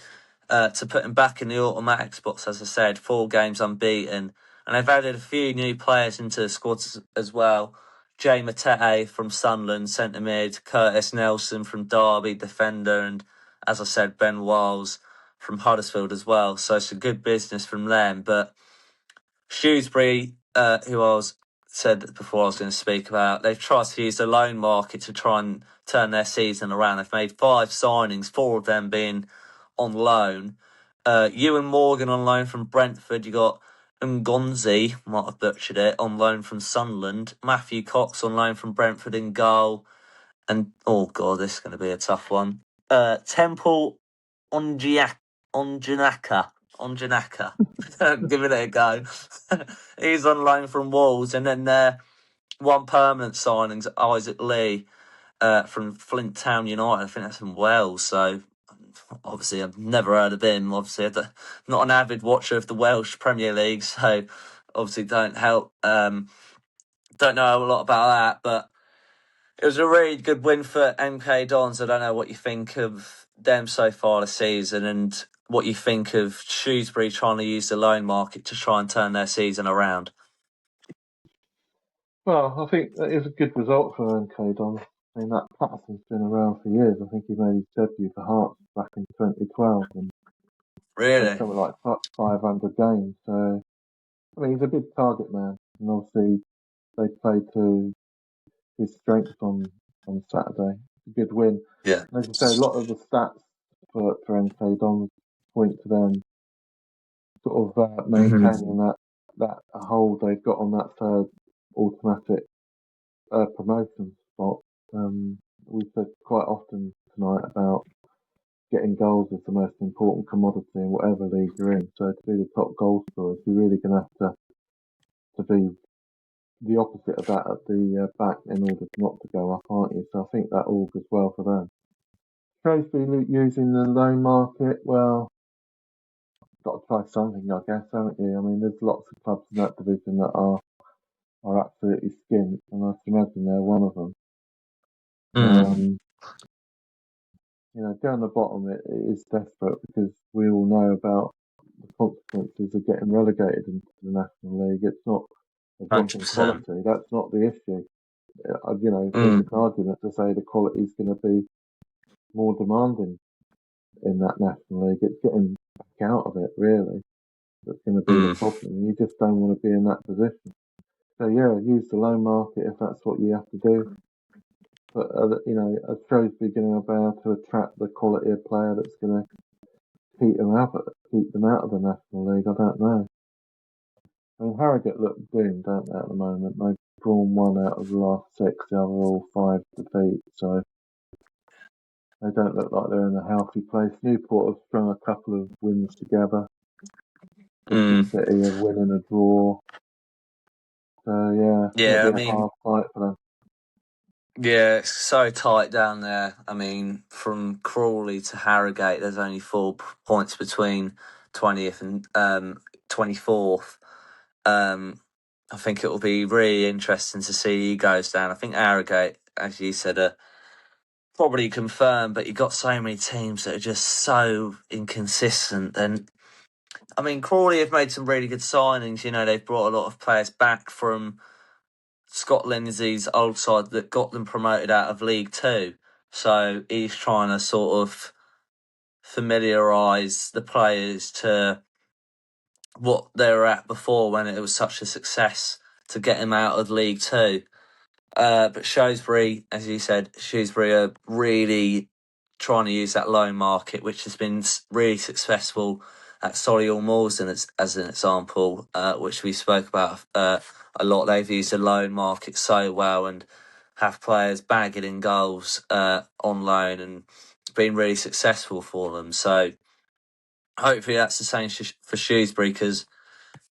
to put him back in the automatic spots, as I said, 4 games unbeaten. And they've added a few new players into the squad as well. Jay Matete from Sunderland, centre mid, Curtis Nelson from Derby, defender, and as I said, Ben Wiles from Huddersfield as well. So it's a good business from them. But Shrewsbury, who said before I was going to speak about, they've tried to use the loan market to try and turn their season around. They've made 5 signings, 4 of them being on loan. Ewan Morgan on loan from Brentford. You got Ngonzi, might have butchered it, on loan from Sunderland. Matthew Cox on loan from Brentford in goal. And, oh God, this is going to be a tough one. Temple Onjanaka. Giving it a go. He's on loan from Wolves. And then 1 permanent signing's Isaac Lee. from Flint Town United. I think that's in Wales. So obviously, I've never heard of him. Obviously, I'm not an avid watcher of the Welsh Premier League, so obviously don't help. Don't know a lot about that, but it was a really good win for MK Dons. I don't know what you think of them so far this season, and what you think of Shrewsbury trying to use the loan market to try and turn their season around. Well, I think that is a good result for MK Don. I mean, that Patterson's been around for years. I think he made his debut for Hearts back in 2012 and played Really? something like 500 games. So, I mean, he's a big target man. And obviously, they played to his strengths on Saturday. A good win. Yeah. And as you say, a lot of the stats for MK Don point to them sort of maintaining that hold they've got on that third automatic promotion spot. We've said quite often tonight about getting goals is the most important commodity in whatever league you're in. So to be the top goal scorer, you're really going to have to be the opposite of that at the back in order not to go up, aren't you? So I think that augurs well for them. Shrewsbury using the loan market, well, got to try something, I guess, haven't you? I mean, there's lots of clubs in that division that are absolutely skint, and I can imagine they're one of them. Mm. Down the bottom, it is desperate because we all know about the consequences of getting relegated into the National League. It's not a drop in 100%. quality. That's not the issue. There's Mm. an argument to say the quality is going to be more demanding in that National League. It's getting back out of it, really, that's going to be the Mm. problem. You just don't want to be in that position. So, yeah, use the loan market if that's what you have to do. But, are Shrewsbury going to be able to attract the quality of player that's going to keep them out of the National League? I don't know. I mean, Harrogate look doomed, don't they, at the moment? They've drawn one out of the last six, the other all 5 defeats, so they don't look like they're in a healthy place. Newport have strung a couple of wins together. Bristol Mm. City a win and a draw. So, yeah, it'll Yeah, be I a mean, hard fight for them. yeah, it's so tight down there. I mean, from Crawley to Harrogate, there's only 4 points between 20th and 24th. I think it will be really interesting to see who goes down. I think Harrogate, as you said, are probably confirmed, but you've got so many teams that are just so inconsistent. And I mean, Crawley have made some really good signings. They've brought a lot of players back from Scott Lindsay's old side that got them promoted out of League Two. So he's trying to sort of familiarise the players to what they were at before when it was such a success to get him out of League Two. But Shrewsbury, as you said, Shrewsbury are really trying to use that loan market, which has been really successful at Solihull Moors as an example, which we spoke about a lot. They've used the loan market so well and have players bagging in goals on loan and been really successful for them. So hopefully that's the same for Shrewsbury because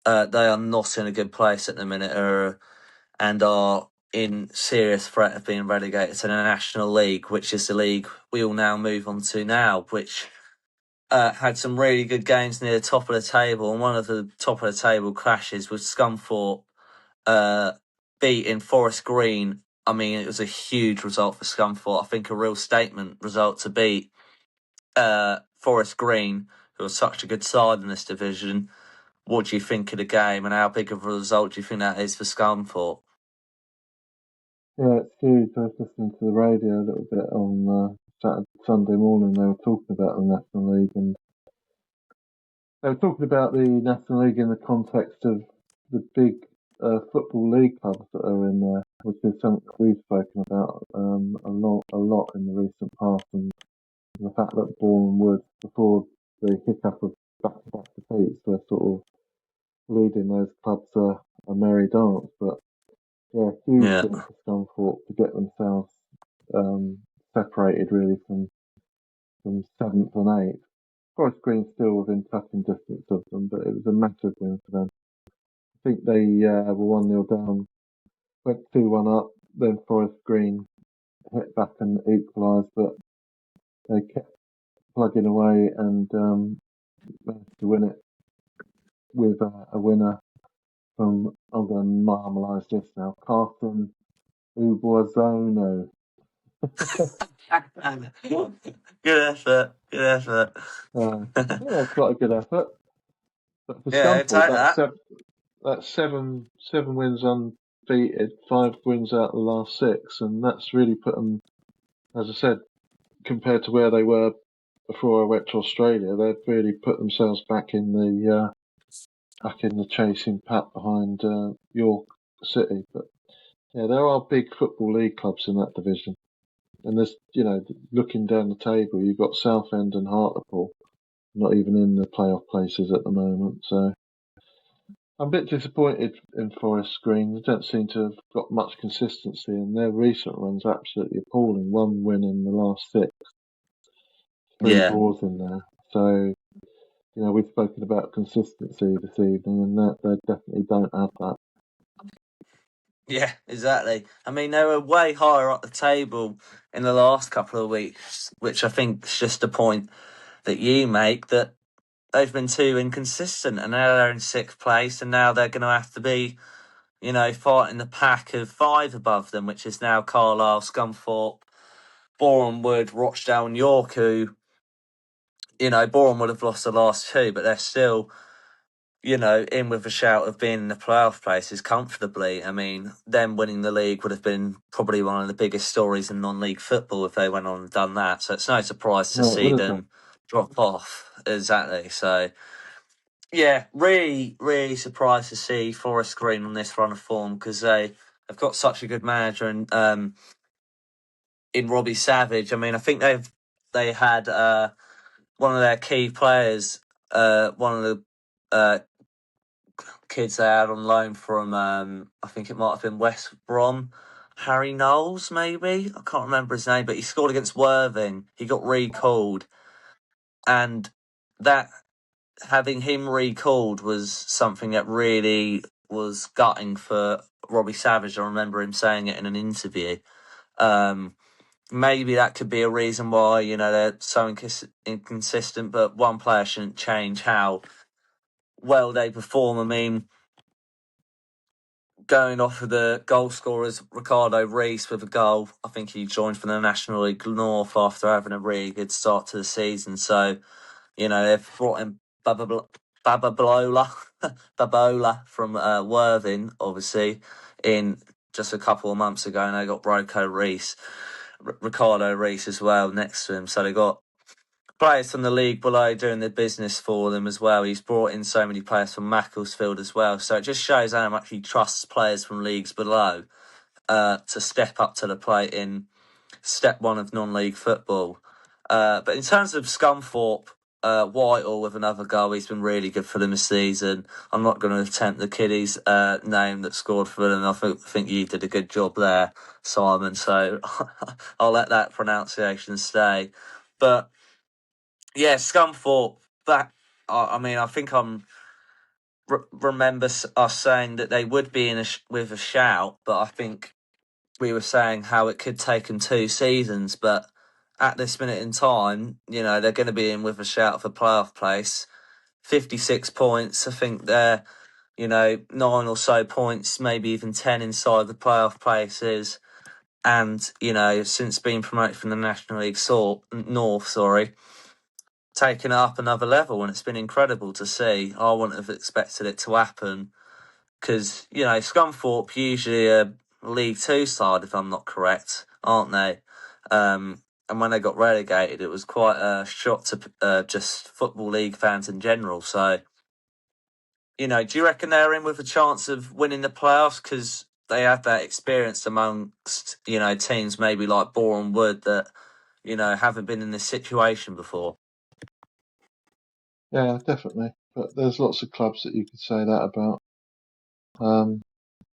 they are not in a good place at the minute and are in serious threat of being relegated to the National League, which is the league we will now move on to now, which had some really good games near the top of the table. And one of the top of the table clashes was Scunthorpe beating Forest Green. I mean, it was a huge result for Scunthorpe. I think a real statement result to beat Forest Green, who are such a good side in this division. What do you think of the game and how big of a result do you think that is for Scunthorpe? Yeah, it's huge. I was listening to the radio a little bit on Sunday morning. They were talking about the National League, and they were talking about the National League in the context of the big football league clubs that are in there, which is something we've spoken about a lot in the recent past, and the fact that Bournemouth Wood, before the hiccup of back-to-back defeats, were sort of leading those clubs a merry dance. But yeah, huge Yeah. win for Scunthorpe to get themselves separated really from seventh and eighth. Forest Green still within touching distance of them, but it was a massive win for them. I think they were 1-0 down, went 2-1 up, then Forest Green hit back and equalised, but they kept plugging away and managed to win it with a winner from, I'm going to marmalise this now, Carlton Ubozono. Good effort. Good effort. Yeah, quite a good effort. But for Yeah, Scunthorpe, take that. that's seven wins unbeaten, 5 wins out of the last 6, and that's really put them, as I said, compared to where they were before I went to Australia, they've really put themselves back in the chasing pack behind York City. But yeah, there are big football league clubs in that division, and there's looking down the table, you've got Southend and Hartlepool not even in the playoff places at the moment. So I'm a bit disappointed in Forest Green. They don't seem to have got much consistency, and their recent run's absolutely appalling. 1 win in the last 6, 3 Yeah. draws in there. So we've spoken about consistency this evening, and that they definitely don't have that. Yeah, exactly. I mean, they were way higher up the table in the last couple of weeks, which I think is just a point that you make that they've been too inconsistent, and now they're in 6th place, and now they're going to have to be, fighting the pack of 5 above them, which is now Carlisle, Scunthorpe, Boreham Wood, Rochdale, and York, who, Boreham would have lost the last 2, but they're still in with a shout of being in the playoff places comfortably. I mean, them winning the league would have been probably one of the biggest stories in non-league football if they went on and done that. So it's no surprise to No, it see would have done. them drop off. Exactly. So, yeah, really, really surprised to see Forest Green on this run of form because they have got such a good manager in Robbie Savage. I mean, I think they had one of their key players, one of the kids they had on loan from I think it might have been West Brom, Harry Knowles maybe, I can't remember his name, but he scored against Worthing. He got recalled, and that having him recalled was something that really was gutting for Robbie Savage. I remember him saying it in an interview. Um, Maybe that could be a reason why they're so inconsistent, but one player shouldn't change how well they perform. I mean, going off of the goal scorers, Ricardo Reese with a goal. I think he joined from the National League North after having a really good start to the season. So, they've brought in Babablola, Babola from Worthing, obviously, in just a couple of months ago, and they got Ricardo Reese as well next to him. So they got players from the league below doing the business for them as well. He's brought in so many players from Macclesfield as well. So it just shows how much he trusts players from leagues below to step up to the plate in step 1 of non-league football. But in terms of Scunthorpe, Whitehall with another goal, he's been really good for them this season. I'm not going to attempt the kiddie's name that scored for them. I think you did a good job there, Simon. So I'll let that pronunciation stay. But yeah, Scunthorpe. That I mean, I think remember us saying that they would be with a shout, but I think we were saying how it could take them 2 seasons. But at this minute in time, they're going to be in with a shout for playoff place. 56 points. I think they're 9 or so points, maybe even 10 inside the playoff places. And since being promoted from the National League North, taken it up another level, and it's been incredible to see. I wouldn't have expected it to happen because Scunthorpe usually a League Two side, if I'm not correct, aren't they? And when they got relegated, it was quite a shock to just football league fans in general. So, do you reckon they're in with a chance of winning the playoffs because they have that experience amongst teams maybe like Boreham Wood that haven't been in this situation before? Yeah, definitely. But there's lots of clubs that you could say that about. Um,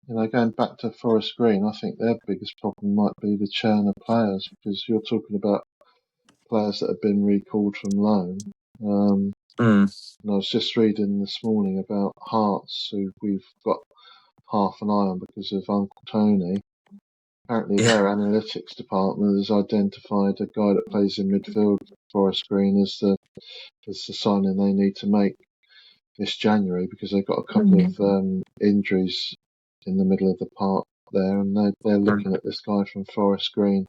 going back to Forest Green, I think their biggest problem might be the churn of players because you're talking about players that have been recalled from loan. Mm. And I was just reading this morning about Hearts, who we've got half an eye on because of Uncle Tony. Apparently, Yeah. their analytics department has identified a guy that plays in midfield for a screen as the signing they need to make this January because they've got a couple of injuries in the middle of the park there, and they're looking at this guy from Forest Green,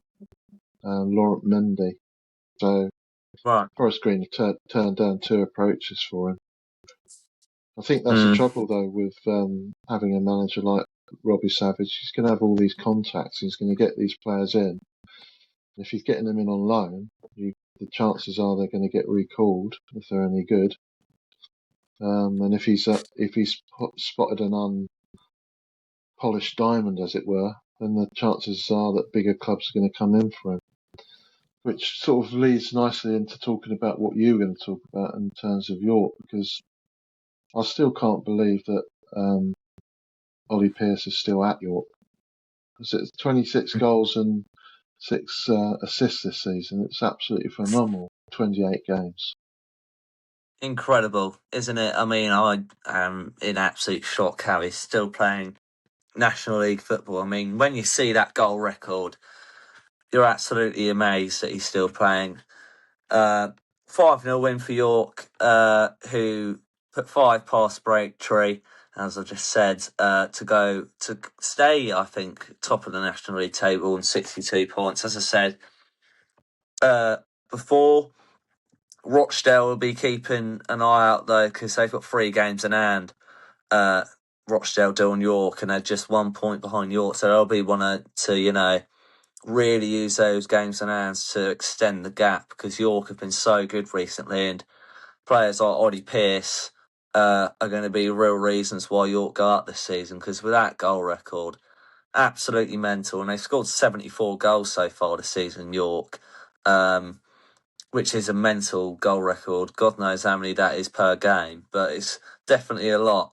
Laurent Mendy. So Right. Forest Green have turned down 2 approaches for him. I think that's the Mm. trouble though with having a manager like Robbie Savage. He's going to have all these contacts. He's going to get these players in. If he's getting them in on loan, the chances are they're going to get recalled if they're any good. And if he's spotted an unpolished diamond, as it were, then the chances are that bigger clubs are going to come in for him. Which sort of leads nicely into talking about what you're going to talk about in terms of York, because I still can't believe that Ollie Pearce is still at York. It's 26 goals and 6 assists this season. It's absolutely phenomenal. 28 games. Incredible, isn't it? I mean, I am in absolute shock how he's still playing National League football. I mean, when you see that goal record, you're absolutely amazed that he's still playing. 5-0 win for York, who put 5 past Braintree, as I just said, to go to stay, I think, top of the National League table on 62 points. As I said before, Rochdale will be keeping an eye out, though, because they've got 3 games in hand. Rochdale do on York, and they're just 1 point behind York, so they'll be wanting to, really use those games in hands to extend the gap, because York have been so good recently, and players like Ollie Pearce are going to be real reasons why York go up this season, because with that goal record, absolutely mental, and they've scored 74 goals so far this season, York, which is a mental goal record. God knows how many that is per game, but it's definitely a lot.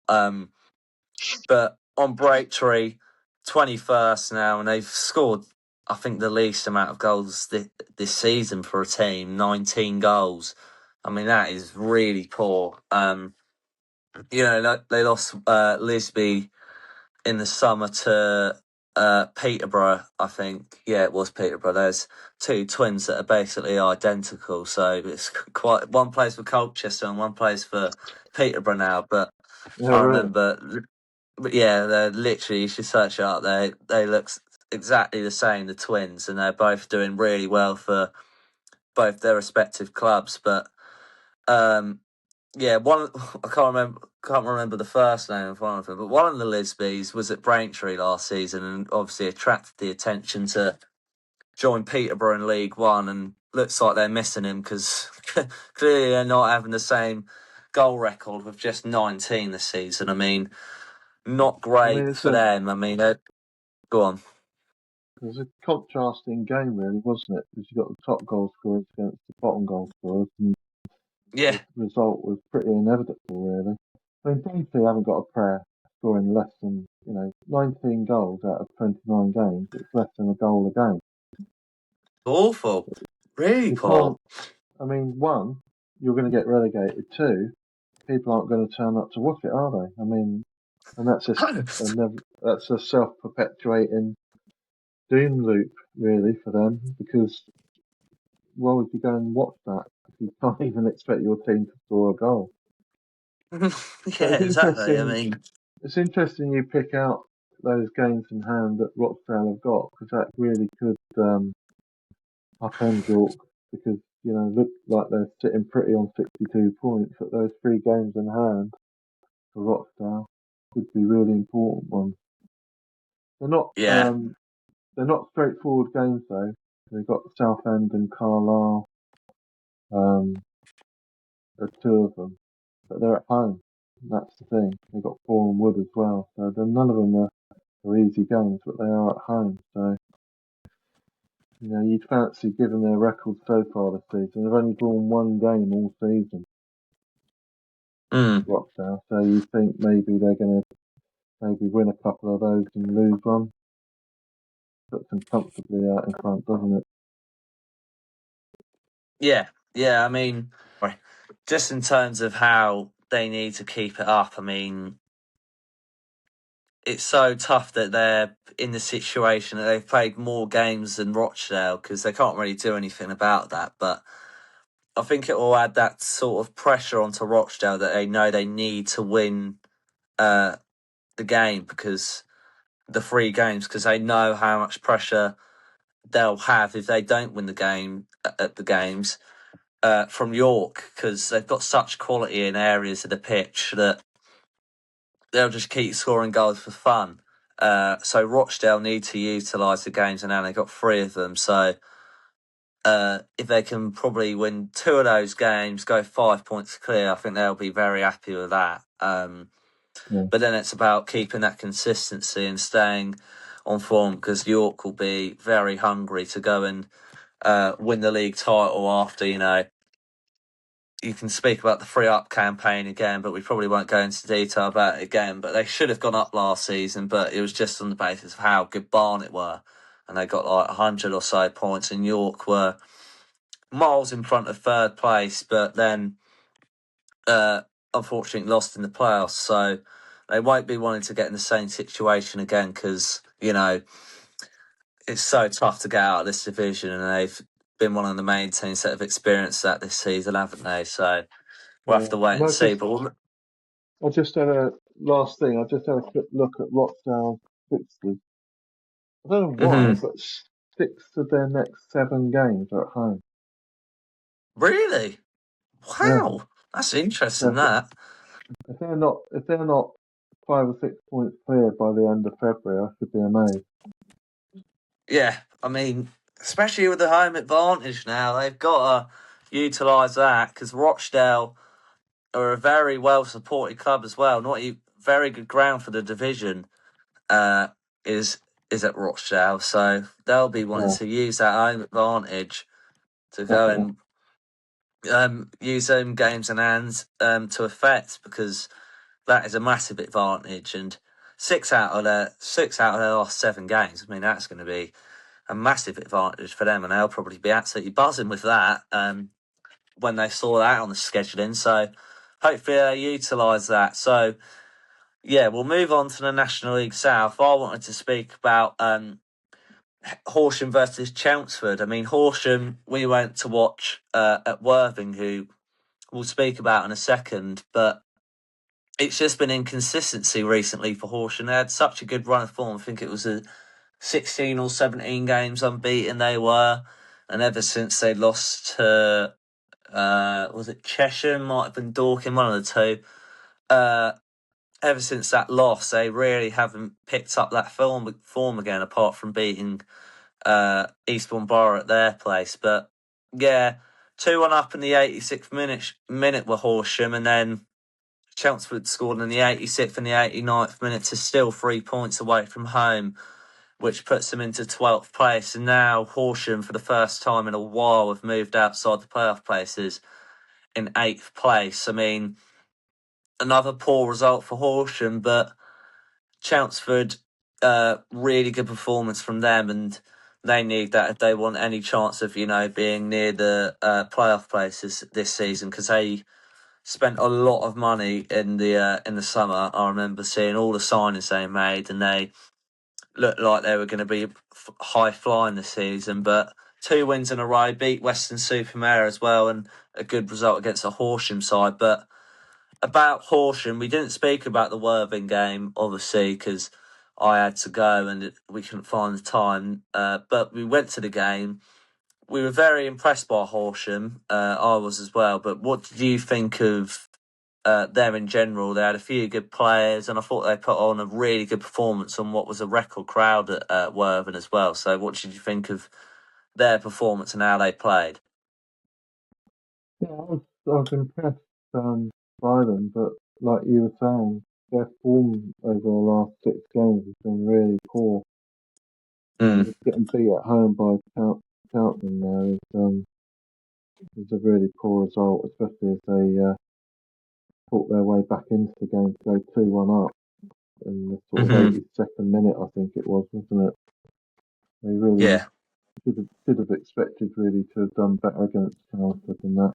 But on Braintree, 21st now, and they've scored, I think, the least amount of goals this season for a team, 19 goals. I mean, that is really poor. They lost Lisby in the summer to Peterborough, I think. Yeah, it was Peterborough. There's 2 twins that are basically identical, so it's quite, one plays for Colchester and one plays for Peterborough now. But Yeah, I really. remember, but yeah, they're literally, you should search it up. They look exactly the same, the twins, and they're both doing really well for both their respective clubs. But yeah, one I can't remember the first name of one of them, but one of the Lisbys was at Braintree last season, and obviously attracted the attention to join Peterborough in League One, and looks like they're missing him because clearly they're not having the same goal record with just 19 this season. I mean, not I mean, great for them. I mean, go on. it was a contrasting game, really, wasn't it? Because you got the top goal scorers against the bottom goal scorers, and Yeah, the result was pretty inevitable, really. I mean, Braintree haven't got a prayer scoring less than 19 goals out of 29 games. It's less than a goal a game. awful, really You poor. can't. I mean, one, you're going to get relegated. Two, people aren't going to turn up to watch it, are they? I mean, and that's a self-perpetuating doom loop, really, for them, because why would you go and watch that if you can't even expect your team to score a goal? But Yeah, exactly. I mean, it's interesting you pick out those games in hand that Rochdale have got, because that really could upend York, because look like they're sitting pretty on 62 points, but those 3 games in hand for Rochdale could be really important ones. They're not yeah. um, they're not straightforward games though. They've got Southend and Carlisle, um, are 2 of them, but they're at home. That's the thing. They've got Boreham Wood as well, so none of them are easy games, but they are at home. So you'd fancy, given their record so far this season, they've only drawn 1 game all season, Mm. Rochdale. So you think maybe they're going to maybe win a couple of those and lose one, puts them comfortably out in front, doesn't it? Yeah, yeah. I mean, just in terms of how they need to keep it up, I mean, it's so tough that they're in the situation that they've played more games than Rochdale because they can't really do anything about that. But I think it will add that sort of pressure onto Rochdale that they know they need to win the game because the 3 games because they know how much pressure they'll have if they don't win the game at the games from York because they've got such quality in areas of the pitch that they'll just keep scoring goals for fun. So Rochdale need to utilise the games, and now they've got 3 of them. So if they can probably win 2 of those games, go 5 points clear, I think they'll be very happy with that. Yeah. But then it's about keeping that consistency and staying on form because York will be very hungry to go and win the league title after, you can speak about the free up campaign again, but we probably won't go into detail about it again. But they should have gone up last season, but it was just on the basis of how good Barnet were. And they got like 100 or so points, and York were miles in front of 3rd place, but then unfortunately lost in the playoffs. So they won't be wanting to get in the same situation again because, it's so tough to get out of this division, and they've been one of the main teams that have experienced that this season, haven't they? So we'll have to wait And and see. But I just had a last thing. I just had a quick look at Rochdale fixtures. I don't know why, Mhm. but 6 of their next 7 games are at home. Really? Yeah. Wow, that's interesting. So That if they're not 5 or 6 points clear by the end of February, I should be amazed. yeah, I mean, especially with the home advantage now, they've got to utilise that because Rochdale are a very well supported club as well. Not very good ground for the division. Uh, is at Rochdale, so they'll be wanting Yeah, to use that home advantage to go definitely. and use home games and hands to effect because that is a massive advantage. And 6 out of their last 7 games, I mean, that's going to be a massive advantage for them, and they'll probably be absolutely buzzing with that when they saw that on the scheduling. So hopefully they utilise that. So yeah, we'll move on to the National League South. I wanted to speak about Horsham versus Chelmsford. I mean, Horsham, we went to watch at Worthing, who we'll speak about in a second, but it's just been inconsistency recently for Horsham. They had such a good run of form. I think it was 16 or 17 games unbeaten they were, and ever since they lost to was it Cheshire, might have been Dorking, one of the two. Ever since that loss, they really haven't picked up that form again, apart from beating Eastbourne Borough at their place. But yeah, 2-1 up in the 86th minute were Horsham, and then Chelmsford scored in the 86th and the 89th minute to still 3 points away from home, which puts them into 12th place. And now Horsham, for the first time in a while, have moved outside the playoff places in 8th place. I mean, another poor result for Horsham, but Chelmsford, really good performance from them, and they need that if they want any chance of, being near the playoff places this season, because they spent a lot of money in the summer. I remember seeing all the signings they made, and they looked like they were going to be high flying this season. But 2 wins in a row, beat Western-super-Mare as well, and a good result against a Horsham side. But about Horsham, we didn't speak about the Worthing game, obviously, because I had to go and we couldn't find the time. But we went to the game. We were very impressed by Horsham. I was as well. But what did you think of them in general? They had a few good players, and I thought they put on a really good performance on what was a record crowd at Worthing as well. So what did you think of their performance and how they played? Yeah, I was impressed by them, but like you were saying, their form over the last 6 games has been really poor. Mm. Getting beat at home by Cheltenham now is a really poor result, especially as they fought their way back into the game to go 2-1 up in the sort of Hmm. 82nd minute, I think it was, wasn't it? They really Yeah. should have expected really to have done better against Chelmsford than that.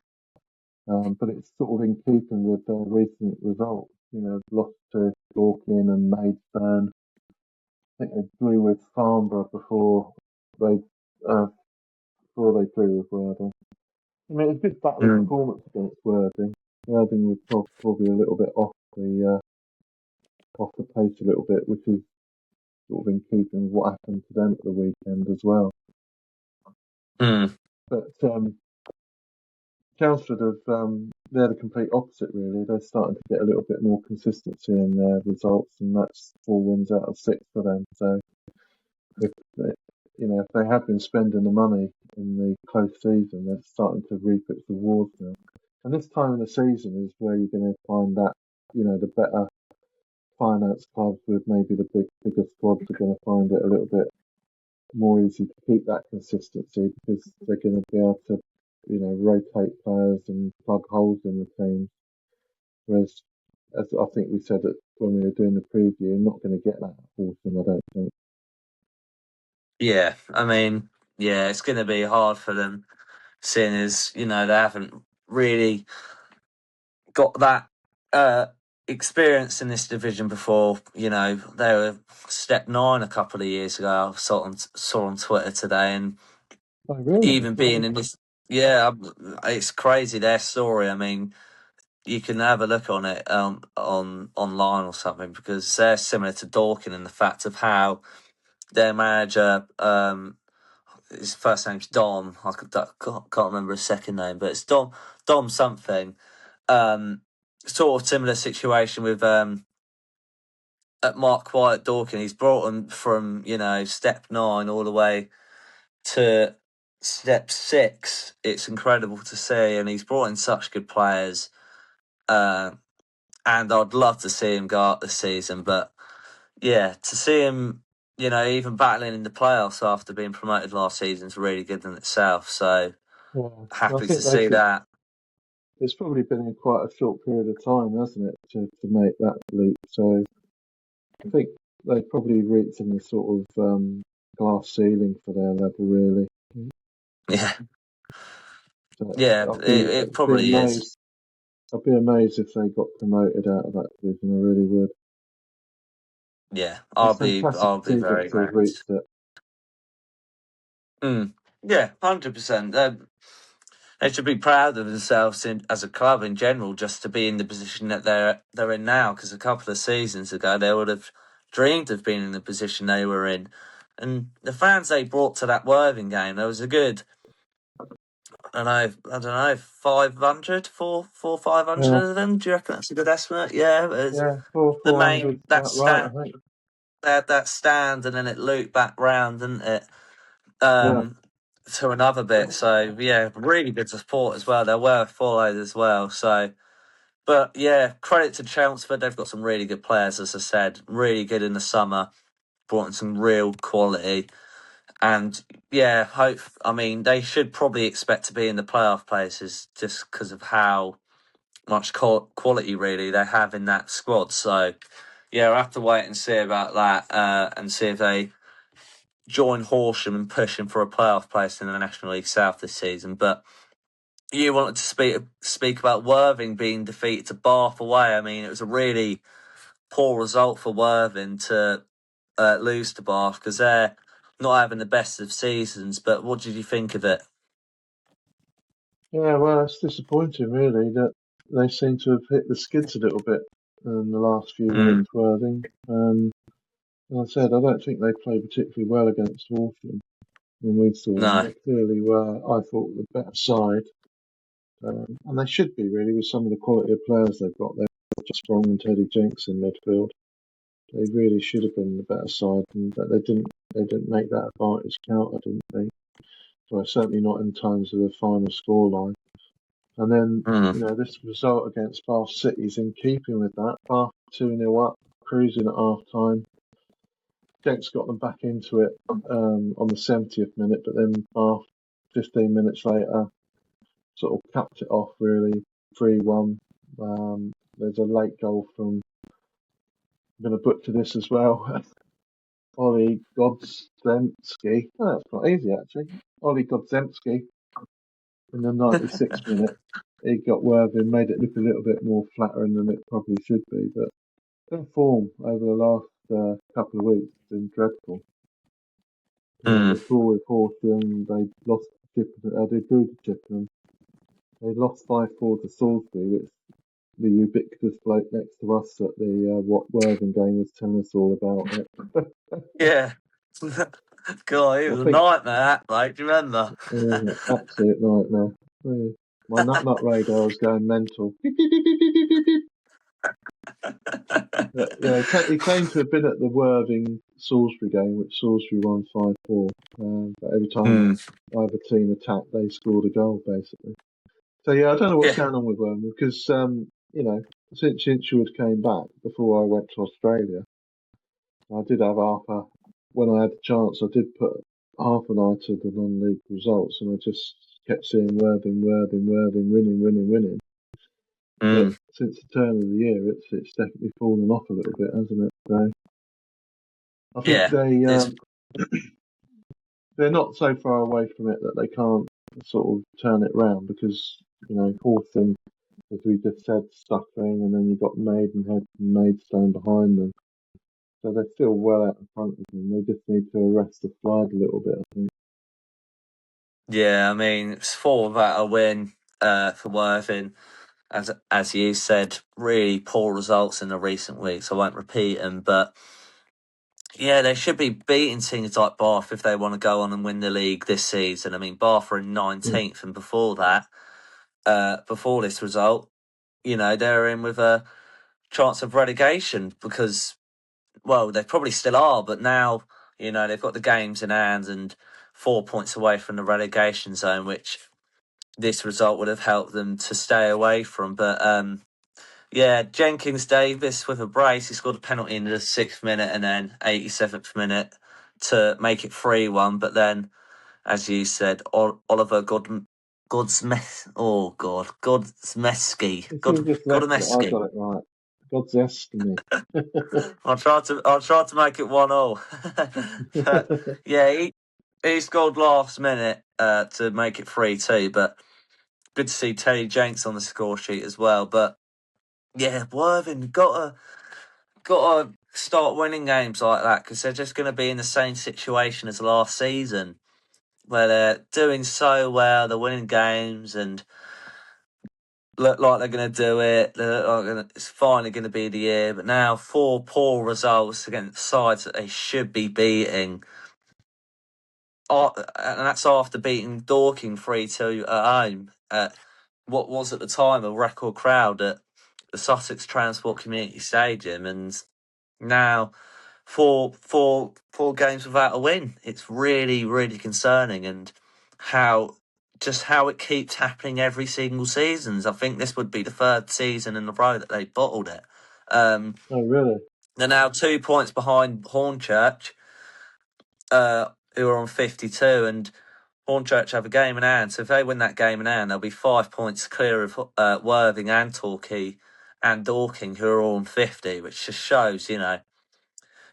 But it's sort of in keeping with their recent results. Lost to Dorking and Maidstone, think they drew with Farnborough they uh, before they drew with Worthing. I mean, it's a good battling Mm. performance against Worthing. Worthing was probably a little bit off the pace a little bit, which is sort of in keeping with what happened to them at the weekend as well. Mm. But Chelmsford they're the complete opposite really. They're starting to get a little bit more consistency in their results, and that's 4 wins out of 6 for them. So if they, if they have been spending the money in the close season, they're starting to reap its rewards now. And this time of the season is where you're going to find that the better finance clubs with maybe the bigger squads are going to find it a little bit more easy to keep that consistency because they're going to be able to rotate players and plug holes in the team. Whereas, as I think we said it when we were doing the preview, you're not going to get that at Horsham, I don't think. Yeah, I mean, yeah, it's going to be hard for them, seeing as they haven't really got that experience in this division before. They were step 9 a couple of years ago. I saw on Twitter today, and Oh, really? even being in this, yeah, it's crazy their story. I mean, you can have a look on it on online or something because they're similar to Dorking in the fact of how their manager, his first name's Dom. Can't remember his second name, but it's Dom something. Sort of similar situation with at Mark White Dorking. He's brought them from step 9 all the way to step 6. It's incredible to see, and he's brought in such good players. And I'd love to see him go up this season, but yeah, to see him, even battling in the playoffs after being promoted last season is really good in itself. So Yeah. I happy to think see that. it's probably been in quite a short period of time, hasn't it, to make that leap. So I think they probably reached in the sort of glass ceiling for their level, really. Yeah, So yeah, it I'd be probably is. amazed. I'd be amazed if they got promoted out of that division. I really would. Yeah, It's fantastic I'll be achievement very to have grand. reached it. Yeah, 100%. They should be proud of themselves as a club in general, just to be in the position that they're in now. Because a couple of seasons ago, they would have dreamed of being in the position they were in. And the fans they brought to that Worthing game, there was a good, I don't know, 500 Yeah, of them. Do you reckon that's a good estimate? Yeah, it was yeah, the 400 main that about right, I stand, think. that stand, and then it looped back round, didn't it? Yeah, To another bit. So yeah, really good support as well. They're well followed as well. So, but yeah, credit to Chelmsford. They've got some really good players, as I said, really good in the summer. Brought in some real quality, and yeah, hope. I mean, they should probably expect to be in the playoff places just because of how much quality really they have in that squad. So yeah, we'll have to wait and see about that, and see if they join Horsham and pushing for a playoff place in the National League South this season. But you wanted to speak about Worthing being defeated to Bath away. I mean, it was a really poor result for Worthing to lose to Bath because they're not having the best of seasons. But what did you think of it? yeah. Well, it's disappointing, really, that they seem to have hit the skids a little bit in the last few Mm, weeks. Worthing. As I said, I don't think they played particularly well against Horsham when we saw them. no. They clearly were, I thought, the better side, and they should be really with some of the quality of players they've got there. Just Strong and Teddy Jenks in midfield. They really should have been the better side, and but they didn't. They didn't make that advantage count. I didn't think. Well, certainly not in terms of the final scoreline. And then Mm. this result against Bath City is in keeping with that. Bath 2-0 up, cruising at half time. Jenks got them back into it on the 70th minute, but then Bath 15 minutes later sort of capped it off really 3-1. There's a late goal from. I'm going to butcher this as well. Ollie Godzemski. Oh, that's quite easy actually. Ollie Godzemski in the 96th minute. He got Worthing, made it look a little bit more flattering than it probably should be. But their form over the last couple of weeks has been dreadful. Mm. They draw with Horsham, they lost to Chippenham, they drew to Chippenham. They lost 5-4 to Salisbury, which the ubiquitous bloke next to us at the Worthing game was telling us all about it. Yeah. God, it I was a think nightmare, that, mate. Do you remember? absolute nightmare. Yeah. My nut radar was going mental. Beep, beep, beep, beep, beep, beep, beep, beep. Yeah, he claimed to have been at the Worthing Salisbury game, which Salisbury won 5-4. But every time Mm. either team attacked, they scored a goal, basically. So yeah, I don't know what's Yeah. going on with Worthing because since Inchwood came back before I went to Australia, I did have when I had the chance, I did put half an eye to the non-league results, and I just kept seeing Worthing, winning. But Mm. since the turn of the year, it's definitely fallen off a little bit, hasn't it? So I think Yeah. It's they're not so far away from it that they can't sort of turn it round because Hawthorn, as we just said, stuttering, and then you've got Maidenhead and Maidstone behind them. So they're still well out in front of them. They just need to arrest the slide a little bit, I think. Yeah, I mean, it's 4 without a win for Worthing. As you said, really poor results in the recent weeks. I won't repeat them, but yeah, they should be beating teams like Bath if they want to go on and win the league this season. I mean, Bath are in Mm. 19th, and before that, before this result, they're in with a chance of relegation because, well, they probably still are, but now, they've got the games in hand and 4 points away from the relegation zone, which this result would have helped them to stay away from. But yeah, Jenkins Davis with a brace. He scored a penalty in the 6th minute and then 87th minute to make it 3-1. But then, as you said, Oliver Godsmeski. If you just left it, I Godameski. got it right. God's asking me. I'll try to make it 1-1. But yeah, he scored last minute to make it 3-2. But good to see Teddy Jenks on the score sheet as well. But yeah, Worthing got to start winning games like that because they're just going to be in the same situation as last season where they're doing so well, they're winning games and look like they're going to do it. It's finally going to be the year, but now 4 poor results against sides that they should be beating. And that's after beating Dorking 3-2 at home at what was at the time a record crowd at the Sussex Transport Community Stadium, and now four games without a win. It's really, really concerning, and how it keeps happening every single season. I think this would be the 3rd season in a row that they bottled it. Oh, really? They're now 2 points behind Hornchurch, who are on 52, and Hornchurch have a game in hand. So if they win that game in hand, they'll be 5 points clear of Worthing and Torquay and Dorking, who are all on 50, which just shows, Hemel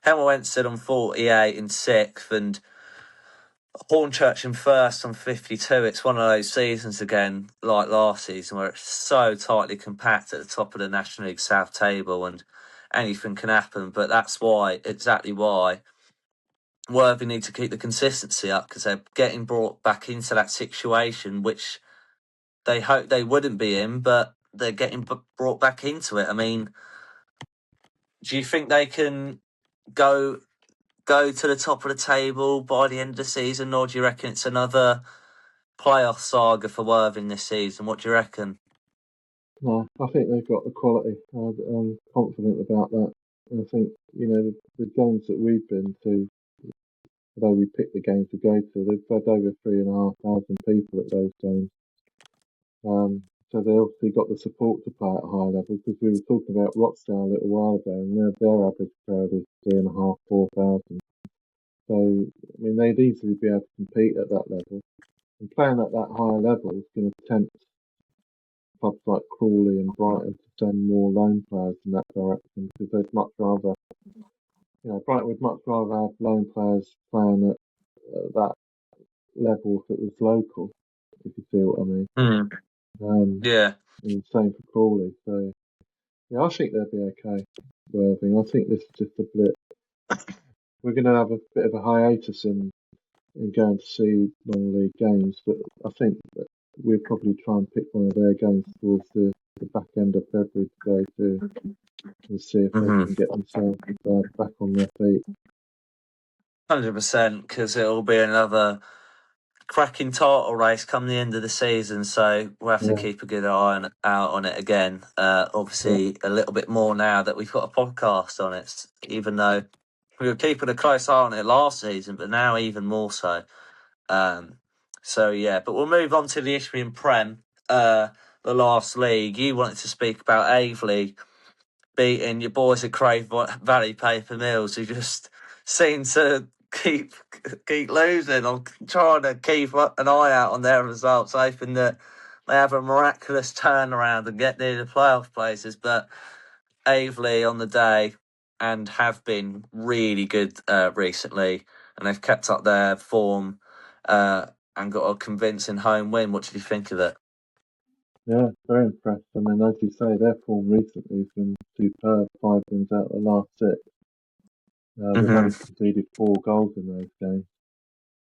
Hempstead on 48 in 6th and Hornchurch in 1st on 52. It's one of those seasons again, like last season, where it's so tightly compact at the top of the National League South table and anything can happen. But that's exactly why, Worthy need to keep the consistency up because they're getting brought back into that situation, which they hope they wouldn't be in, but they're getting brought back into it. I mean, do you think they can go to the top of the table by the end of the season, or do you reckon it's another playoff saga for Worthing this season? What do you reckon? No, I think they've got the quality. I'm confident about that. And I think, the games that we've been to, although we picked the games to go to, they've had over 3,500 people at those games. So they obviously got the support to play at a high level because we were talking about Rochdale a little while ago, and their average crowd is 3,500, 4,000. So, I mean, they'd easily be able to compete at that level. And playing at that higher level is going to tempt clubs like Crawley and Brighton to send more loan players in that direction because they'd much rather, Brighton would much rather have loan players playing at that level if it was local, if you see what I mean. Mm. Yeah. And the same for Crawley. So, yeah, I think they'll be okay. Worthing. I think this is just a blip. we're going to have a bit of a hiatus in going to see non-league games, but I think that we'll probably try and pick one of their games towards the back end of February to go to and see if they Mm-hmm. can get themselves back on their feet. 100%, because it'll be another cracking title race come the end of the season, so we'll have to Yeah, keep a good eye out on it again. yeah, Obviously, a little bit more now that we've got a podcast on it, even though we were keeping a close eye on it last season, but now even more so. So yeah, but we'll move on to the Isthmian Prem, the last league. You wanted to speak about Aveley beating your boys at Crave Valley Paper Mills, who just seem to keep losing. I'm trying to keep an eye out on their results, hoping that they have a miraculous turnaround and get near the playoff places. But Aveley on the day and have been really good recently, and they've kept up their form and got a convincing home win. What did you think of it? yeah. Very impressed. I mean, as you say, their form recently has been superb. 5 wins out of the last 6. They've Mm-hmm. only conceded 4 goals in those games.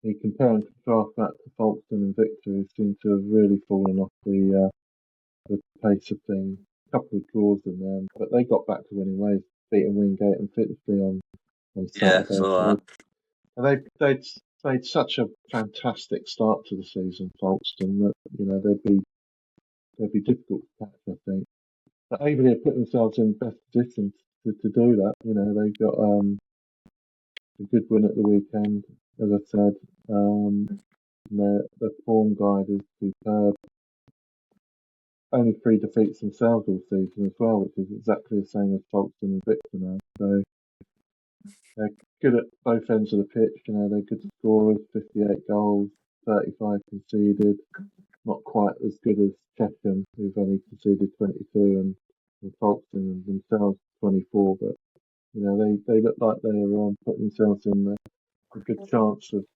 You compare and contrast that to Folkestone and Victor, who seem to have really fallen off the pace of things. A couple of draws in there, but they got back to winning ways, beating Wingate and Fitzbury on Yeah, Saturday. saw So that. they'd played such a fantastic start to the season, Folkestone, that they'd be difficult to catch, I think. But Avery have put themselves in the best position to do that. They got a good win at the weekend, as I said. Their form guide is superb. Only 3 defeats themselves all season as well, which is exactly the same as Folkestone and Victor now. So they're good at both ends of the pitch. They're good scorers, 58 goals, 35 conceded. Not quite as good as Chesham, who've only conceded 22, and Folkestone themselves 24. But they look like they're putting themselves in a good chance of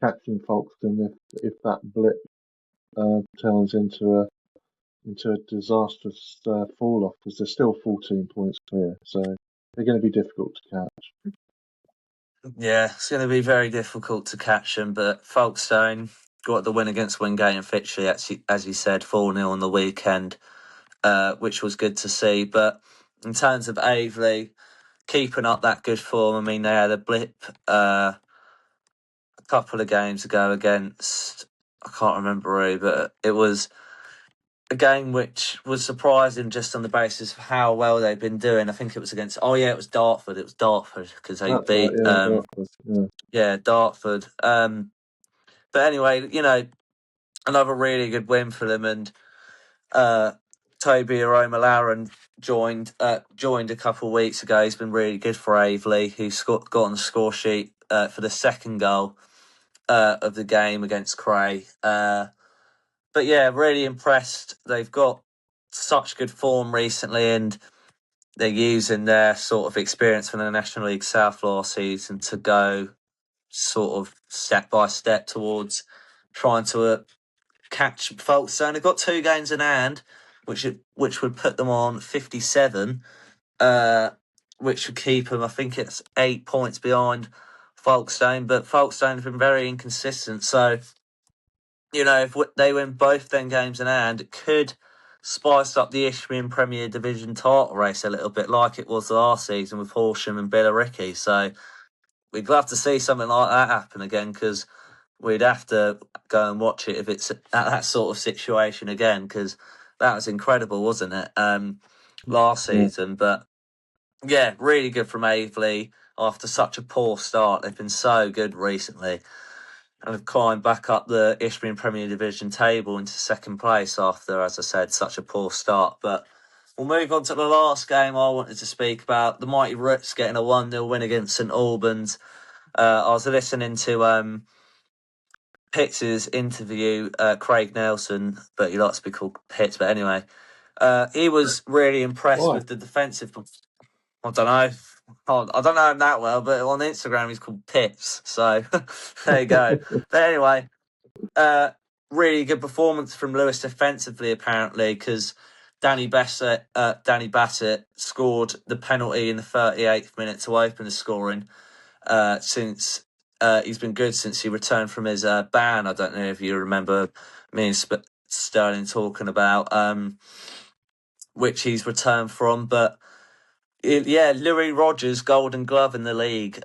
catching Folkestone if that blip turns into a disastrous fall off, because they're still 14 points clear. So they're going to be difficult to catch. Yeah, it's going to be very difficult to catch them, but Folkestone got the win against Wingate and Fitzroy, as you said, 4-0 on the weekend, which was good to see. But in terms of Aveley keeping up that good form, I mean, they had a blip a couple of games ago against, I can't remember who, but it was a game which was surprising just on the basis of how well they've been doing. I think it was against, it was Dartford. It was Dartford because they That's right, beat, yeah, Dartford. Yeah, Dartford. But anyway, another really good win for them. And Toby Aroma-Laren joined a couple of weeks ago. He's been really good for Aveley, who got on the score sheet for the second goal of the game against Cray. But yeah, really impressed. They've got such good form recently, and they're using their sort of experience from the National League South last season to go sort of step by step towards trying to catch Folkestone. They've got 2 games in hand, which would put them on 57, which would keep them, I think it's 8 points behind Folkestone. But Folkestone have been very inconsistent, so if they win both them games in hand, it could spice up the Isthmian Premier Division title race a little bit, like it was last season with Horsham and Billericay. So we'd love to see something like that happen again, because we'd have to go and watch it if it's at that sort of situation again, because that was incredible, wasn't it? Last yeah, season, but yeah, really good from Aveley after such a poor start. They've been so good recently and have climbed back up the Isthmian Premier Division table into second place after, as I said, such a poor start. But we'll move on to the last game I wanted to speak about. The Mighty Roots getting a 1-0 win against St Albans. I was listening to Pitts' interview, Craig Nelson, but he likes to be called Pitts. But anyway, he was really impressed why? with the defensive. I don't know. I don't know him that well, but on Instagram he's called Pitts. So there you go. But anyway, really good performance from Lewis defensively, apparently, because Danny Bassett scored the penalty in the 38th minute to open the scoring. since he's been good since he returned from his ban. I don't know if you remember me and Sterling talking about which he's returned from, but Louis Rogers, Golden Glove in the league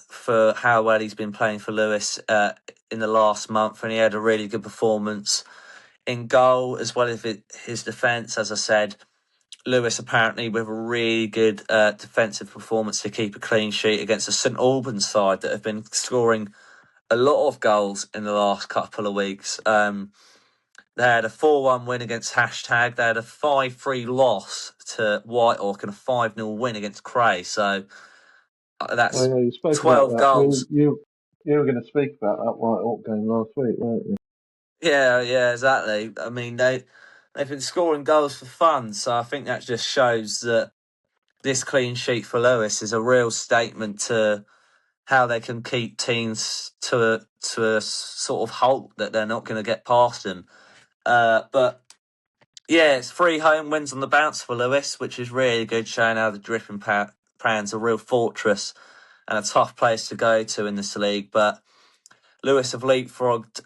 for how well he's been playing for Lewis in the last month, and he had a really good performance in goal as well as his defence. As I said, Lewis apparently with a really good defensive performance to keep a clean sheet against a St Albans side that have been scoring a lot of goals in the last couple of weeks. They had a 4-1 win against Hashtag. They had a 5-3 loss to Whitehawk and a 5-0 win against Cray. So that's you spoke about 12 that. goals. You were going to speak about that Whitehawk game last week, weren't you? Yeah, exactly. I mean, they've been scoring goals for fun. So I think that just shows that this clean sheet for Lewis is a real statement to how they can keep teams to a sort of halt that they're not going to get past them. But yeah, it's 3 home wins on the bounce for Lewis, which is really good, showing how the Dripping Pan's a real fortress and a tough place to go to in this league. But Lewis have leapfrogged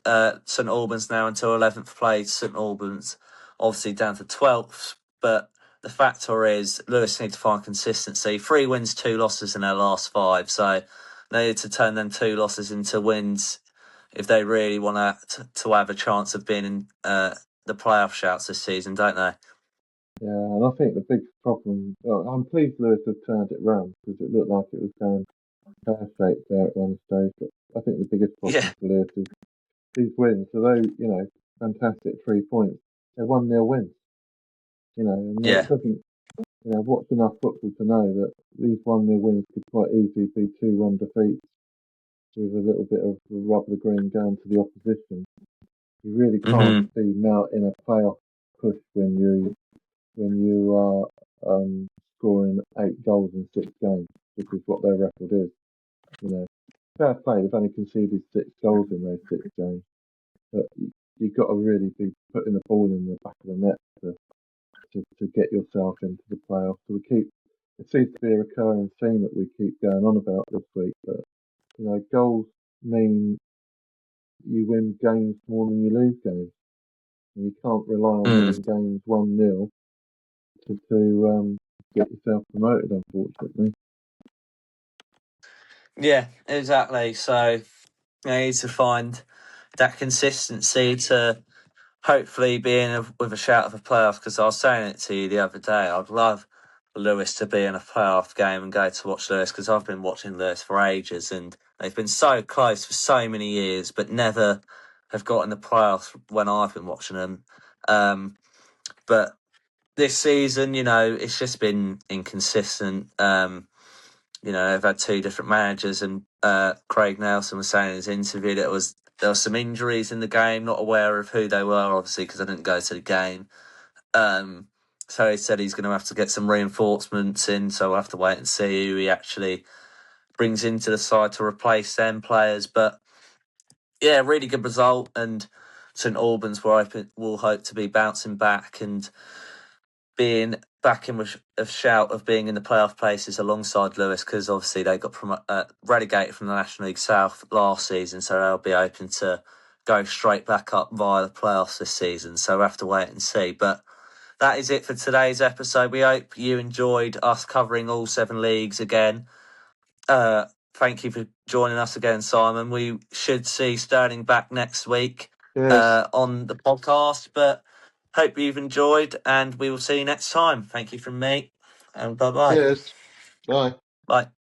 St Albans now into 11th place. St Albans obviously down to 12th, but the factor is Lewis need to find consistency. 3 wins, 2 losses in their last 5, so they need to turn them 2 losses into wins if they really want to have a chance of being in the playoff shouts this season, don't they? Yeah, and I think the big problem, I'm pleased Lewis has turned it round because it looked like it was going pear-shaped there at one stage. But I think the biggest problem for Lewis is these wins. Although, fantastic 3 points, they're 1-0 wins. And it doesn't, watched enough football to know that these 1-0 wins could quite easily be 2-1 defeats with a little bit of rub the green going to the opposition. You really can't be Mount in a playoff push when you are scoring 8 goals in 6 games, which is what their record is. Fair play, they've only conceded 6 goals in those 6 games, but you've got to really be putting the ball in the back of the net to get yourself into the playoffs. So it seems to be a recurring theme that we keep going on about this week, but goals mean you win games more than you lose games. And you can't rely on winning games 1-0 to get yourself promoted, unfortunately. Yeah, exactly. So they need to find that consistency to hopefully be in with a shout of a playoff. Because I was saying it to you the other day, I'd love Lewis to be in a playoff game and go to watch Lewis, because I've been watching Lewis for ages and they've been so close for so many years, but never have got in the playoffs when I've been watching them. But this season, it's just been inconsistent. They've had 2 different managers, and Craig Nelson was saying in his interview that there were some injuries in the game. Not aware of who they were, obviously, because I didn't go to the game. So he said he's going to have to get some reinforcements in, so we'll have to wait and see who he actually brings into the side to replace them players. But yeah, really good result, and St Albans will hope to be bouncing back and being back in with a shout of being in the playoff places alongside Lewis, because obviously they got relegated from the National League South last season, so they'll be open to go straight back up via the playoffs this season. So we'll have to wait and see. But that is it for today's episode. We hope you enjoyed us covering all 7 leagues again. Thank you for joining us again, Simon. We should see Stirling back next week on the podcast, but hope you've enjoyed, and we will see you next time. Thank you from me, and bye-bye. Cheers. Bye. Bye.